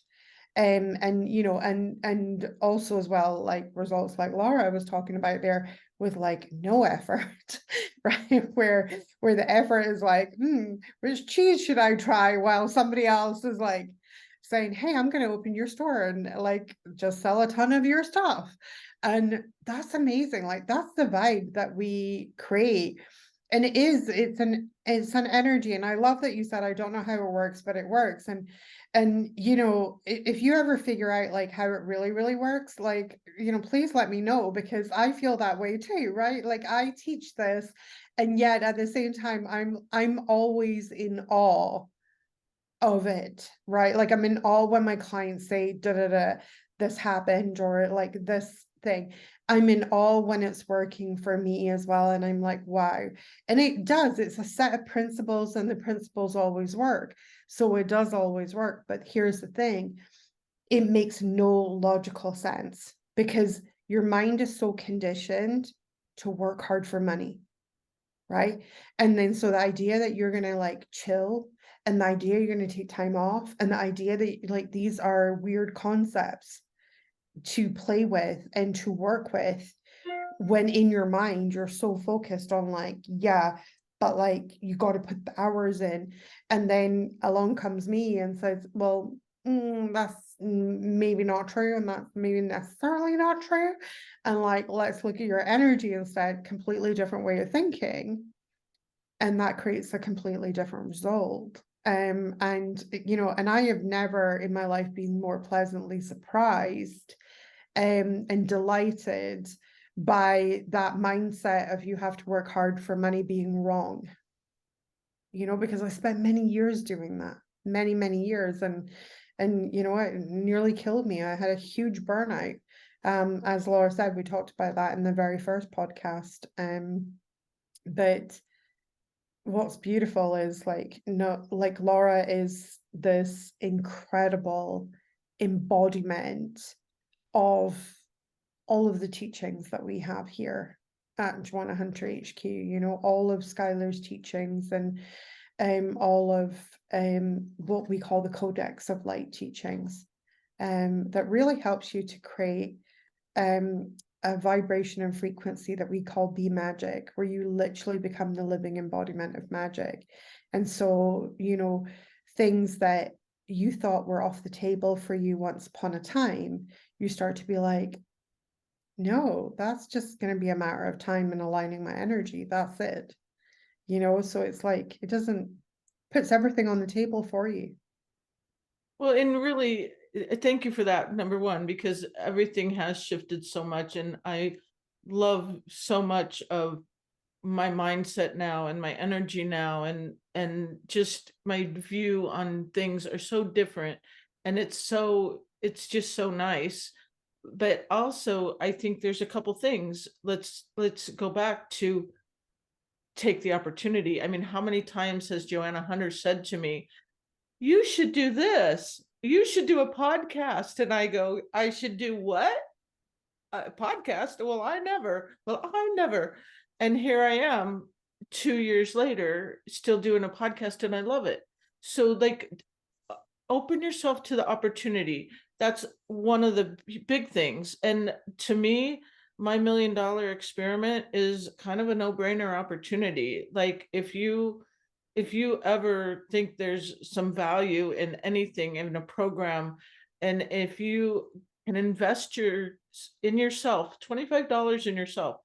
And and also as well, like results like Laura was talking about there with like no effort, right? Where the effort is like, which cheese should I try? While somebody else is like saying, hey, I'm gonna open your store and like just sell a ton of your stuff. And that's amazing. Like that's the vibe that we create. And it's an energy. And I love that you said, I don't know how it works, but it works. And if you ever figure out like how it really, really works, like, please let me know because I feel that way too, right? Like I teach this, and yet at the same time, I'm always in awe of it, right? Like I'm in awe when my clients say, da da da, this happened, or like this thing. I'm in awe when it's working for me as well. And I'm like, wow. And it does, it's a set of principles, and the principles always work. So it does always work. But here's the thing, it makes no logical sense because your mind is so conditioned to work hard for money, right? And then so the idea that you're gonna like chill, and the idea you're gonna take time off, and the idea that like these are weird concepts to play with and to work with, when in your mind you're so focused on like, yeah, but like you got to put the hours in. And then along comes me and says, well, that's maybe not true, and that's maybe necessarily not true, and like let's look at your energy instead, completely different way of thinking, and that creates a completely different result. And you know, and I have never in my life been more pleasantly surprised and delighted by that mindset of you have to work hard for money being wrong, you know, because I spent many years doing that, many years, and you know, it nearly killed me. I had a huge burnout. As Laura said, we talked about that in the very first podcast. But what's beautiful is like, no, like Laura is this incredible embodiment of all of the teachings that we have here at Joanna Hunter HQ, you know, all of Skylar's teachings, and all of what we call the Codex of Light teachings, that really helps you to create a vibration and frequency that we call be magic, where you literally become the living embodiment of magic. And so, you know, things that you thought were off the table for you once upon a time, you start to be like, no, that's just going to be a matter of time and aligning my energy. That's it. You know, so it's like, it doesn't, puts everything on the table for you. Well, and really, thank you for that, number one, because everything has shifted so much, and I love so much of my mindset now and my energy now, and just my view on things are so different, and it's just so nice. But also, I think there's a couple things. Let's go back to take the opportunity. I mean, how many times has Joanna Hunter said to me, you should do this. You should do a podcast. And I go, I should do what? A podcast? Well, I never. And here I am 2 years later, still doing a podcast, and I love it. So, like, open yourself to the opportunity. That's one of the big things. And to me, my $1 million experiment is kind of a no-brainer opportunity. Like, if you ever think there's some value in anything in a program, and if you can invest in yourself, $25 in yourself,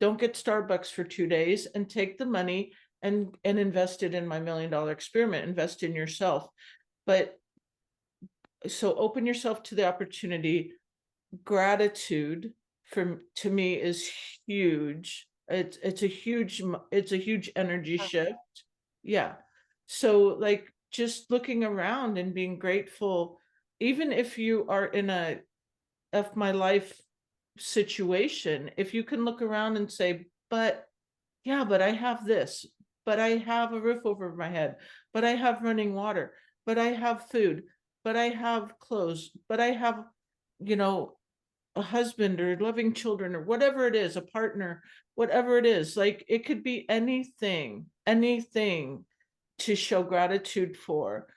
don't get Starbucks for 2 days, and take the money and invest it in my $1 million experiment. Invest in yourself. But so open yourself to the opportunity. Gratitude to me is huge. It's a huge energy shift. Yeah. So, like, just looking around and being grateful, even if you are in a F my life situation, if you can look around and say, but yeah, but I have this, but I have a roof over my head, but I have running water, but I have food, but I have clothes, but I have, you know, a husband or loving children or whatever it is, a partner, whatever it is. Like, it could be anything to show gratitude for.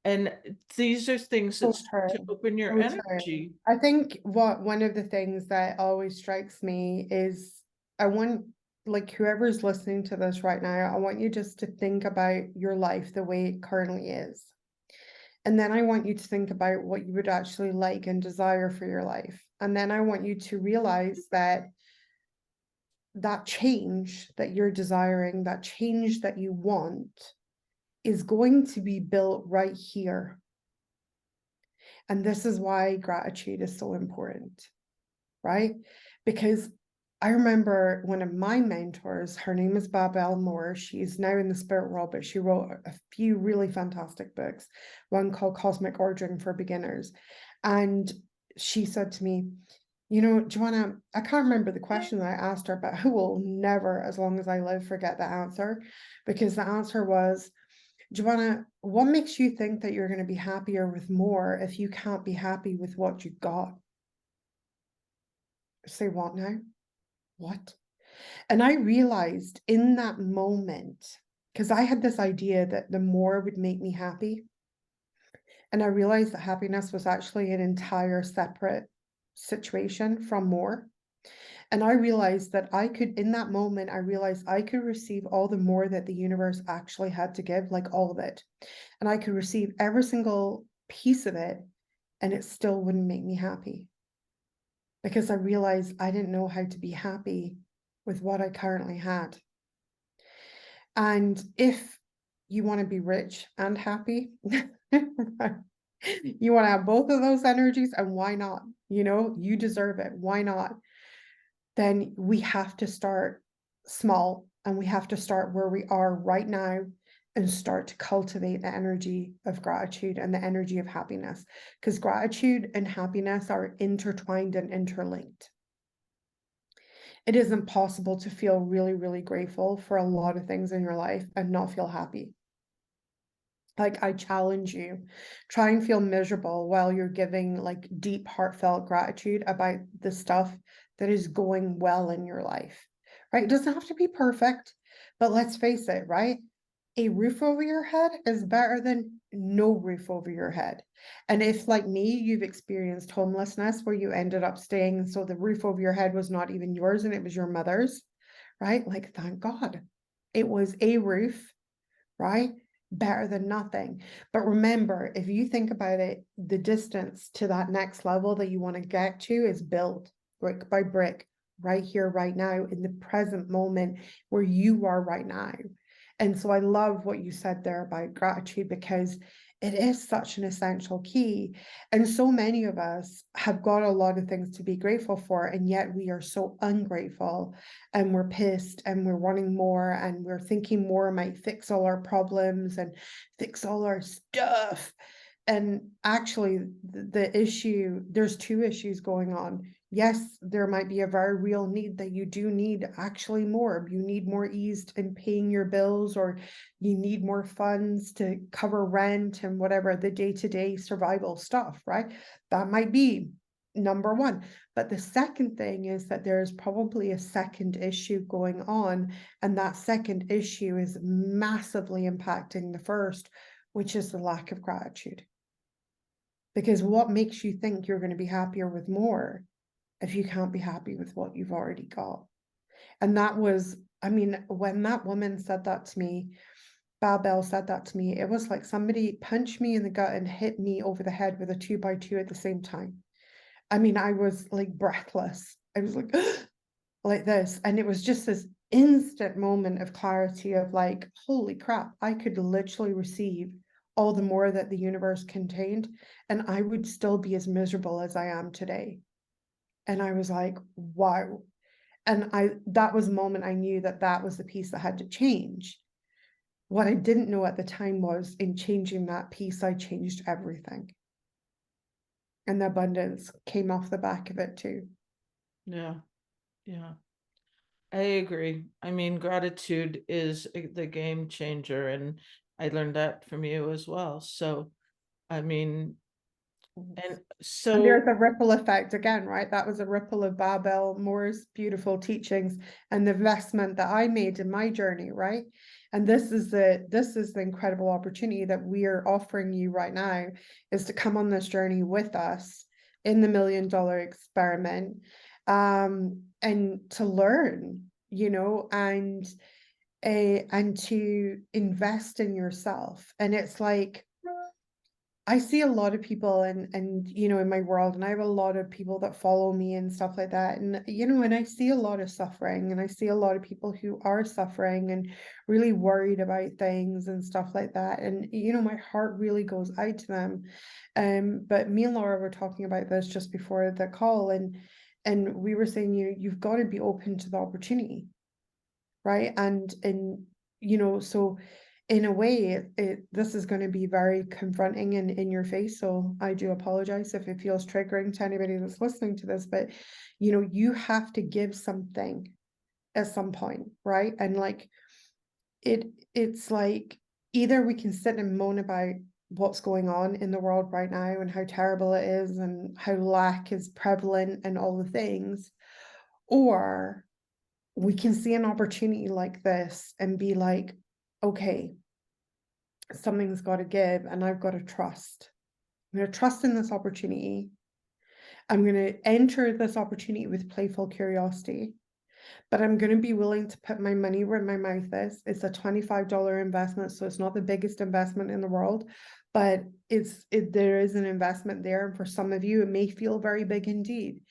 And these are things that So start true. to open your So true. energy. I think what one of the things that always strikes me is, I want, like, whoever's listening to this right now, I want you just to think about your life the way it currently is. And then I want you to think about what you would actually like and desire for your life. And then I want you to realize that that change that you're desiring, that change that you want, is going to be built right here. And this is why gratitude is so important, right? Because I remember one of my mentors, her name is Babel Moore. She's now in the spirit world, but she wrote a few really fantastic books, one called Cosmic Ordering for Beginners. And she said to me, you know, Joanna, I can't remember the question that I asked her, but I will never, as long as I live, forget the answer, because the answer was, Joanna, what makes you think that you're going to be happier with more if you can't be happy with what you got? Say what now? What? And I realized in that moment, because I had this idea that the more would make me happy. And I realized that happiness was actually an entire separate situation from more. And I realized that I could, in that moment, I realized I could receive all the more that the universe actually had to give, like all of it. And I could receive every single piece of it, and it still wouldn't make me happy. Because I realized I didn't know how to be happy with what I currently had. And if you want to be rich and happy, you want to have both of those energies, and why not? You know, you deserve it. Why not? Then we have to start small, and we have to start where we are right now and start to cultivate the energy of gratitude and the energy of happiness, because gratitude and happiness are intertwined and interlinked. It is impossible to feel really, really grateful for a lot of things in your life and not feel happy. Like, I challenge you, try and feel miserable while you're giving like deep, heartfelt gratitude about the stuff that is going well in your life, right? It doesn't have to be perfect, but let's face it, right? A roof over your head is better than no roof over your head. And if, like me, you've experienced homelessness where you ended up staying, so the roof over your head was not even yours and it was your mother's, right? Like, thank God it was a roof, right? Better than nothing. But remember, if you think about it, the distance to that next level that you want to get to is built brick by brick, right here, right now, in the present moment where you are right now. And so I love what you said there about gratitude, because it is such an essential key. And so many of us have got a lot of things to be grateful for, and yet we are so ungrateful, and we're pissed, and we're wanting more, and we're thinking more might fix all our problems and fix all our stuff. And actually, the issue, there's two issues going on. Yes, there might be a very real need that you do need actually more. You need more ease in paying your bills, or you need more funds to cover rent and whatever the day-to-day survival stuff, right? That might be number one. But the second thing is that there's probably a second issue going on, and that second issue is massively impacting the first, which is the lack of gratitude. Because what makes you think you're going to be happier with more if you can't be happy with what you've already got? And that was, I mean, when that woman said that to me, Babel said that to me, it was like somebody punched me in the gut and hit me over the head with a 2x2 at the same time. I mean, I was like breathless. I was like, like this. And it was just this instant moment of clarity of like, holy crap, I could literally receive all the more that the universe contained, and I would still be as miserable as I am today. And I was like, wow. And that was the moment I knew that that was the piece that had to change. What I didn't know at the time was, in changing that piece, I changed everything. And the abundance came off the back of it too. Yeah. Yeah. I agree. I mean, gratitude is the game changer, and I learned that from you as well. So, I mean, and And so there's a ripple effect again, right? That was a ripple of Babel Moore's beautiful teachings and the investment that I made in my journey, right? And this is the incredible opportunity that we are offering you right now, is to come on this journey with us in the $1 Million Experiment, and to learn, you know, and to invest in yourself. And it's like, I see a lot of people and you know, in my world, and I have a lot of people that follow me and stuff like that. And you know, and I see a lot of suffering, and I see a lot of people who are suffering and really worried about things and stuff like that. And you know, my heart really goes out to them. But me and Laura were talking about this just before the call, and And we were saying, you've got to be open to the opportunity, right? And so in a way, this is going to be very confronting and in your face. So I do apologize if it feels triggering to anybody that's listening to this, but you have to give something at some point, right? And like it's like either we can sit and moan about what's going on in the world right now and how terrible it is and how lack is prevalent and all the things, or we can see an opportunity like this and be like, okay, something's got to give and I've got to trust. I'm going to trust in this opportunity. I'm going to enter this opportunity with playful curiosity, but I'm going to be willing to put my money where my mouth is. It's a $25 investment, so it's not the biggest investment in the world, but there is an investment there. And for some of you, it may feel very big indeed.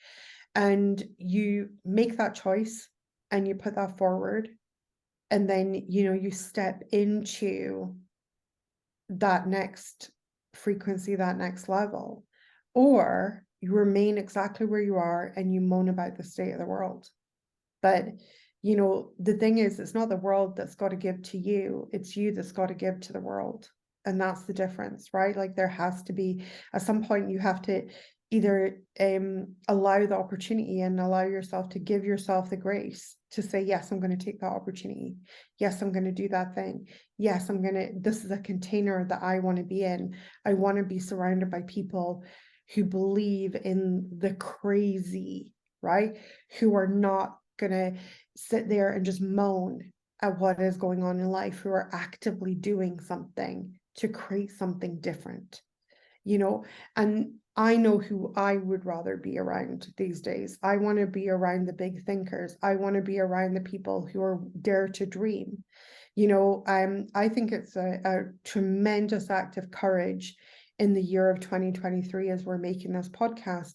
And you make that choice and you put that forward. And then, you step into that next frequency, that next level, or you remain exactly where you are and you moan about the state of the world. But the thing is, it's not the world that's got to give to you, it's you that's got to give to the world. And that's the difference, right? Like there has to be, at some point, you have to either allow the opportunity and allow yourself to give yourself the grace to say, yes, I'm going to take that opportunity. Yes, I'm going to do that thing. Yes, this is a container that I want to be in. I want to be surrounded by people who believe in the crazy, right? Who are not going to sit there and just moan at what is going on in life, who are actively doing something to create something different, and I know who I would rather be around these days. I want to be around the big thinkers. I want to be around the people who are dare to dream. I think it's a tremendous act of courage in the year of 2023 as we're making this podcast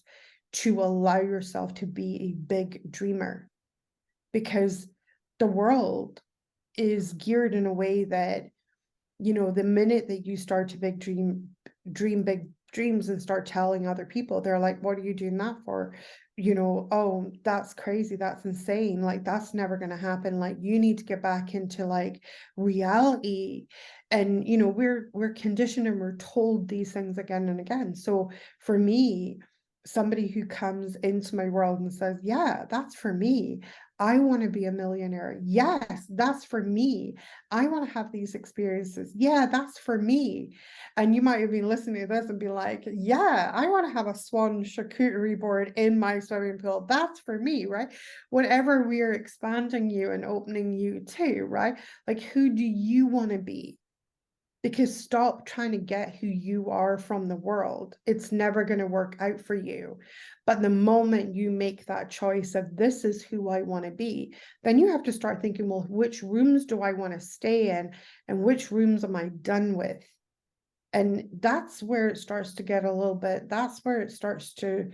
to allow yourself to be a big dreamer, because the world is geared in a way that, the minute that you start to dream big dreams and start telling other people, they're like, what are you doing that for? Oh, that's crazy, that's insane, like that's never going to happen, like you need to get back into like reality. And we're conditioned and we're told these things again and again. So for me, somebody who comes into my world and says, yeah, that's for me, I want to be a millionaire, yes, that's for me, I want to have these experiences, yeah, that's for me. And you might have been listening to this and be like, yeah, I want to have a swan charcuterie board in my swimming pool, that's for me, right? Whatever we are expanding you and opening you to, right? Like, who do you want to be? Because stop trying to get who you are from the world. It's never going to work out for you. But the moment you make that choice of this is who I want to be, then you have to start thinking, well, which rooms do I want to stay in and which rooms am I done with? And that's where it starts to get a little bit, that's where it starts to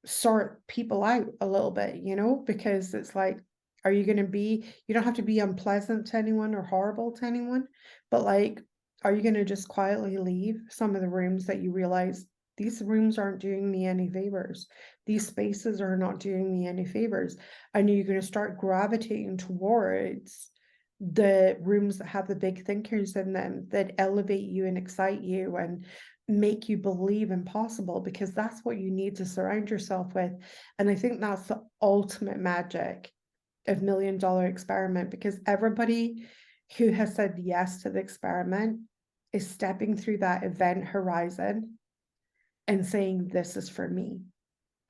sort people out a little bit, because it's like, are you going to be, you don't have to be unpleasant to anyone or horrible to anyone, but like, are you going to just quietly leave some of the rooms that you realize these rooms aren't doing me any favors? These spaces are not doing me any favors. And you're going to start gravitating towards the rooms that have the big thinkers in them, that elevate you and excite you and make you believe in possible, because that's what you need to surround yourself with. And I think that's the ultimate magic of $1 Million Experiment, because everybody who has said yes to the experiment is stepping through that event horizon and saying, this is for me.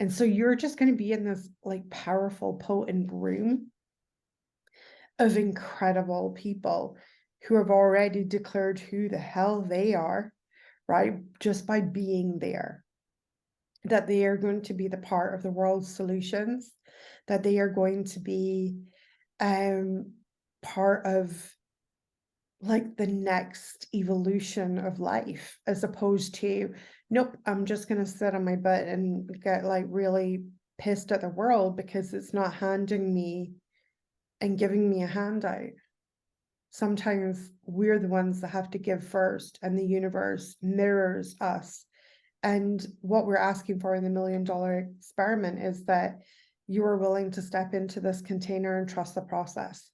And so you're just going to be in this like powerful, potent room of incredible people who have already declared who the hell they are, right? Just by being there, that they are going to be the part of the world's solutions, that they are going to be part of like the next evolution of life, as opposed to, nope, I'm just going to sit on my butt and get like really pissed at the world because it's not handing me and giving me a handout. Sometimes we're the ones that have to give first, and the universe mirrors us. And what we're asking for in the $1 Million Experiment is that you are willing to step into this container and trust the process.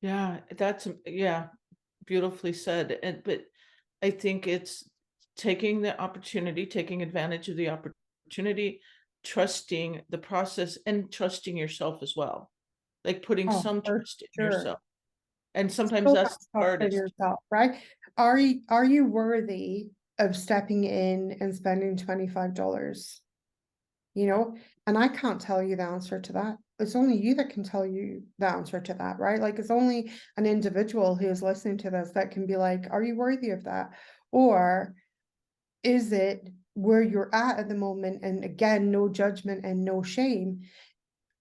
Yeah, that's, yeah, beautifully said. And but I think it's taking the opportunity, taking advantage of the opportunity, trusting the process and trusting yourself as well. Like putting Oh, some for trust in sure. yourself. And sometimes So that's much the trust in hardest. yourself, right? Are you worthy of stepping in and spending $25? You know, and I can't tell you the answer to that. It's only you that can tell you the answer to that, right? Like it's only an individual who is listening to this that can be like, are you worthy of that? Or is it where you're at the moment? And again, no judgment and no shame.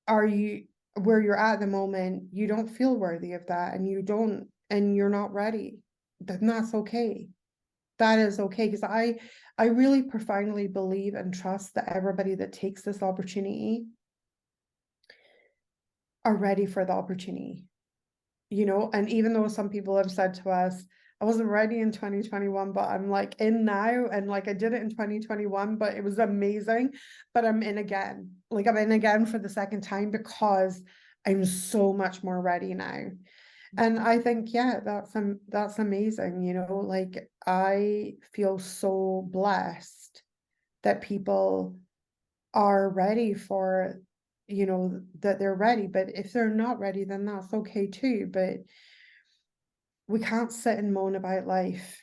Are you where you're at the moment, you don't feel worthy of that and you don't, and you're not ready, then that's okay. That is okay. Because I really profoundly believe and trust that everybody that takes this opportunity are ready for the opportunity, and even though some people have said to us, I wasn't ready in 2021, but I'm like in now, and like I did it in 2021, but it was amazing. But I'm in again. Like I'm in again for the second time because I'm so much more ready now. And I think, yeah, that's amazing, like I feel so blessed that people are ready for, that they're ready. But if they're not ready, then that's okay too. But we can't sit and moan about life.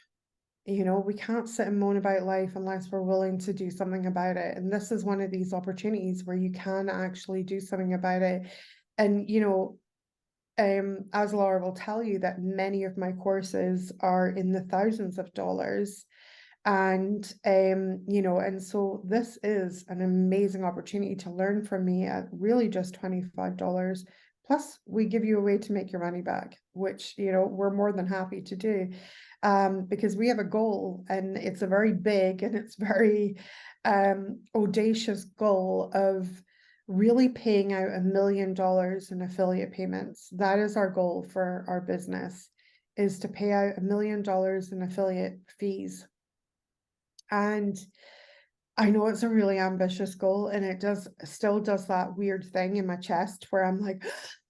We can't sit and moan about life unless we're willing to do something about it. And this is one of these opportunities where you can actually do something about it. And, as Laura will tell you, that many of my courses are in the thousands of dollars. And and so this is an amazing opportunity to learn from me at really just $25. Plus, we give you a way to make your money back, which we're more than happy to do, because we have a goal, and it's a very big and it's very audacious goal of really paying out $1 million in affiliate payments. That is our goal for our business, is to pay out $1 million in affiliate fees. And I know it's a really ambitious goal, and it still does that weird thing in my chest where I'm like,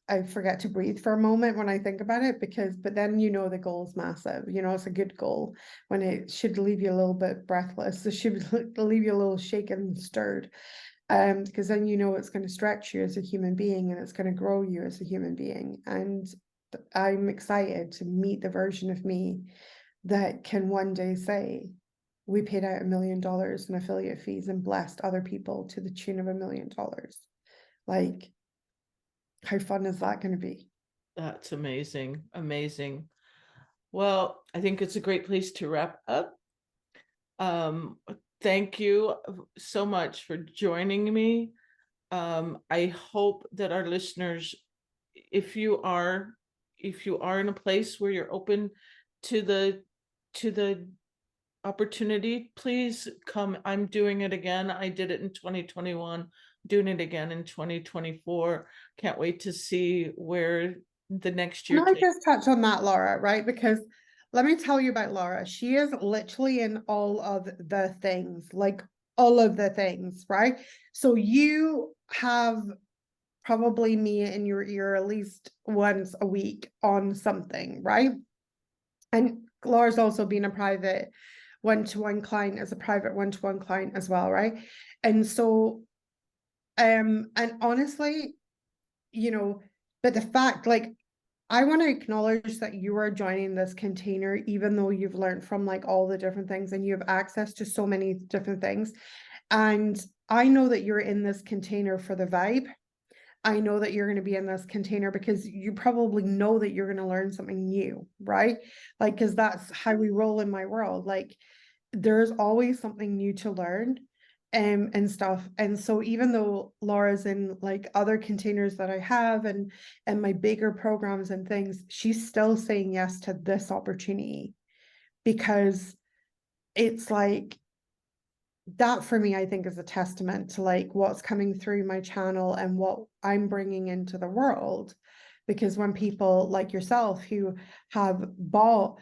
I forget to breathe for a moment when I think about it, but then the goal's massive. It's a good goal when it should leave you a little bit breathless. It should leave you a little shaken and stirred. Because then it's going to stretch you as a human being, and it's going to grow you as a human being. And I'm excited to meet the version of me that can one day say, we paid out $1 million in affiliate fees and blessed other people to the tune of $1 million. Like, how fun is that going to be? That's amazing. Amazing. Well, I think it's a great place to wrap up. Thank you so much for joining me. I hope that our listeners, if you are in a place where you're open to the opportunity, please come. I'm doing it again. I did it in 2021, doing it again in 2024. Can't wait to see where the next Can year I takes. just touch on that, Laura, right? Because let me tell you about Laura. She is literally in all of the things, like all of the things, right? So you have probably me in your ear at least once a week on something, right? And Laura's also been a private one-to-one client, as a private one-to-one client as well, right? And so, and honestly, but the fact, like, I want to acknowledge that you are joining this container, even though you've learned from like all the different things and you have access to so many different things. And I know that you're in this container for the vibe. I know that you're going to be in this container because you probably know that you're going to learn something new, right? Like, because that's how we roll in my world. Like, there's always something new to learn and stuff. And so even though Laura's in like other containers that I have and my bigger programs and things, she's still saying yes to this opportunity because it's like, that for me, I think, is a testament to like what's coming through my channel and what I'm bringing into the world. Because when people like yourself who have bought,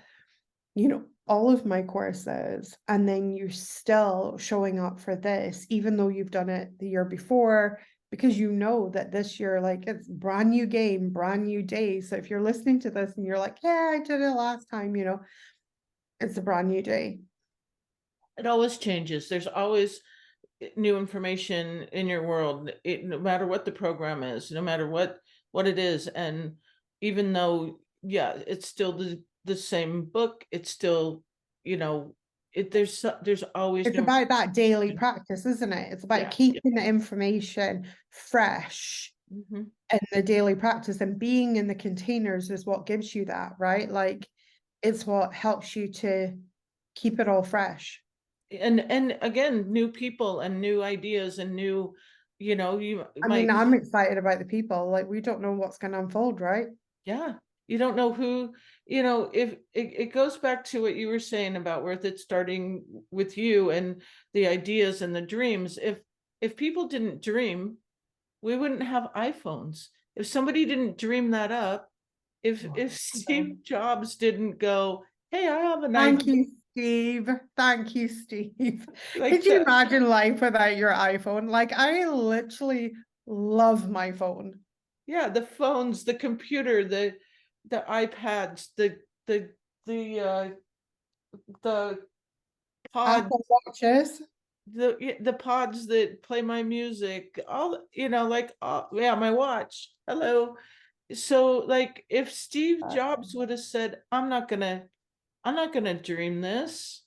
all of my courses, and then you're still showing up for this, even though you've done it the year before, because you know that this year, like, it's brand new game, brand new day. So if you're listening to this and you're like, yeah, I did it last time, it's a brand new day. It always changes. There's always new information in your world, no matter what the program is, no matter what it is. And even though, yeah, it's still the same book, it's still, you know, there's always It's new about that daily information. practice, isn't it? It's about Yeah. keeping the information fresh Mhm. in the daily practice, and being in the containers is what gives you that, right? Like, it's what helps you to keep it all fresh. And again, new people and new ideas and new, you I mean, might. I'm excited about the people. Like, we don't know what's going to unfold, right? Yeah, you don't know who, if it goes back to what you were saying about where it's starting with you and the ideas and the dreams. If people didn't dream, we wouldn't have iPhones. If somebody didn't dream that up, if Steve Jobs didn't go, hey, I have an Thank idea, you, Steve. Thank you, Steve. like Could you that. imagine life without your iPhone? Like, I literally love my phone. Yeah, the phones, the computer, the iPads, the pod, Apple Watches. the pods that play my music, all, like, yeah, my watch, hello. So, like, if Steve Jobs would have said, I'm not gonna dream this,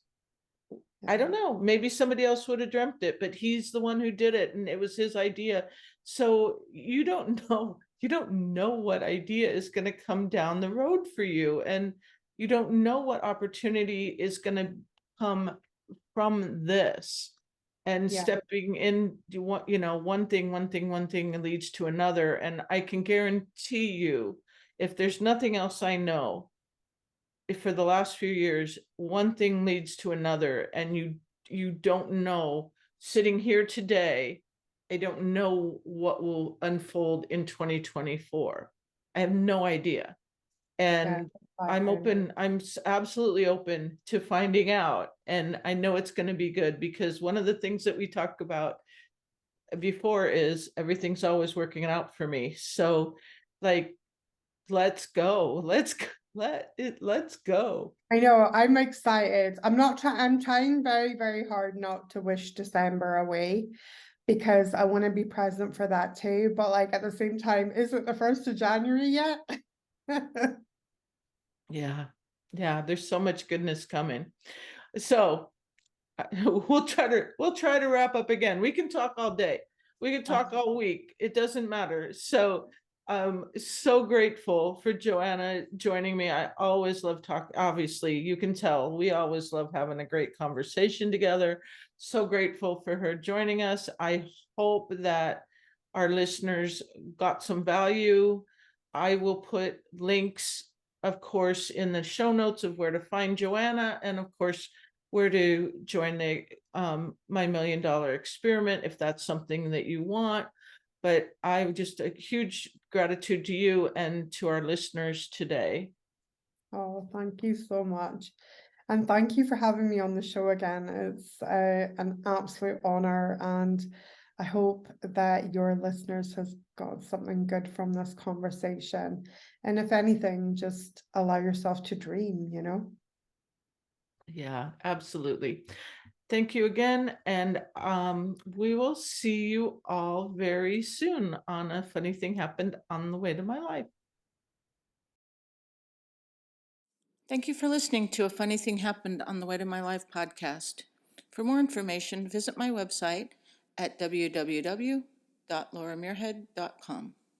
I don't know, maybe somebody else would have dreamt it, but he's the one who did it and it was his idea. So you don't know, what idea is going to come down the road for you, and you don't know what opportunity is going to come from this. And Yeah, stepping in, one thing leads to another. And I can guarantee you, if there's nothing else I know, for the last few years, one thing leads to another, and you don't know. Sitting here today, I don't know what will unfold in 2024. I have no idea. yeah, And I'm exactly. open, absolutely open to finding out. And I know it's going to be good, because one of the things that we talked about before is everything's always working out for me. So, like, let's go. Let's go. I know, I'm excited. I'm trying very, very hard not to wish December away because I want to be present for that too. But like, at the same time, is it the 1st of January yet? Yeah. Yeah, there's so much goodness coming. So, we'll try to wrap up again. We can talk all day. We can talk all week. It doesn't matter. So, so grateful for Joanna joining me. I always love talk. Obviously, you can tell we always love having a great conversation together. So grateful for her joining us. I hope that our listeners got some value. I will put links, of course, in the show notes of where to find Joanna, and of course where to join the my $1,000,000 experiment if that's something that you want. But I just a huge gratitude to you and to our listeners today. Oh, thank you so much. And thank you for having me on the show again. It's an absolute honor. And I hope that your listeners has got something good from this conversation. And if anything, just allow yourself to dream. Yeah, absolutely. Thank you again. And we will see you all very soon on A Funny Thing Happened on the Way to My Life. Thank you for listening to A Funny Thing Happened on the Way to My Life podcast. For more information, visit my website at www.lauramuirhead.com.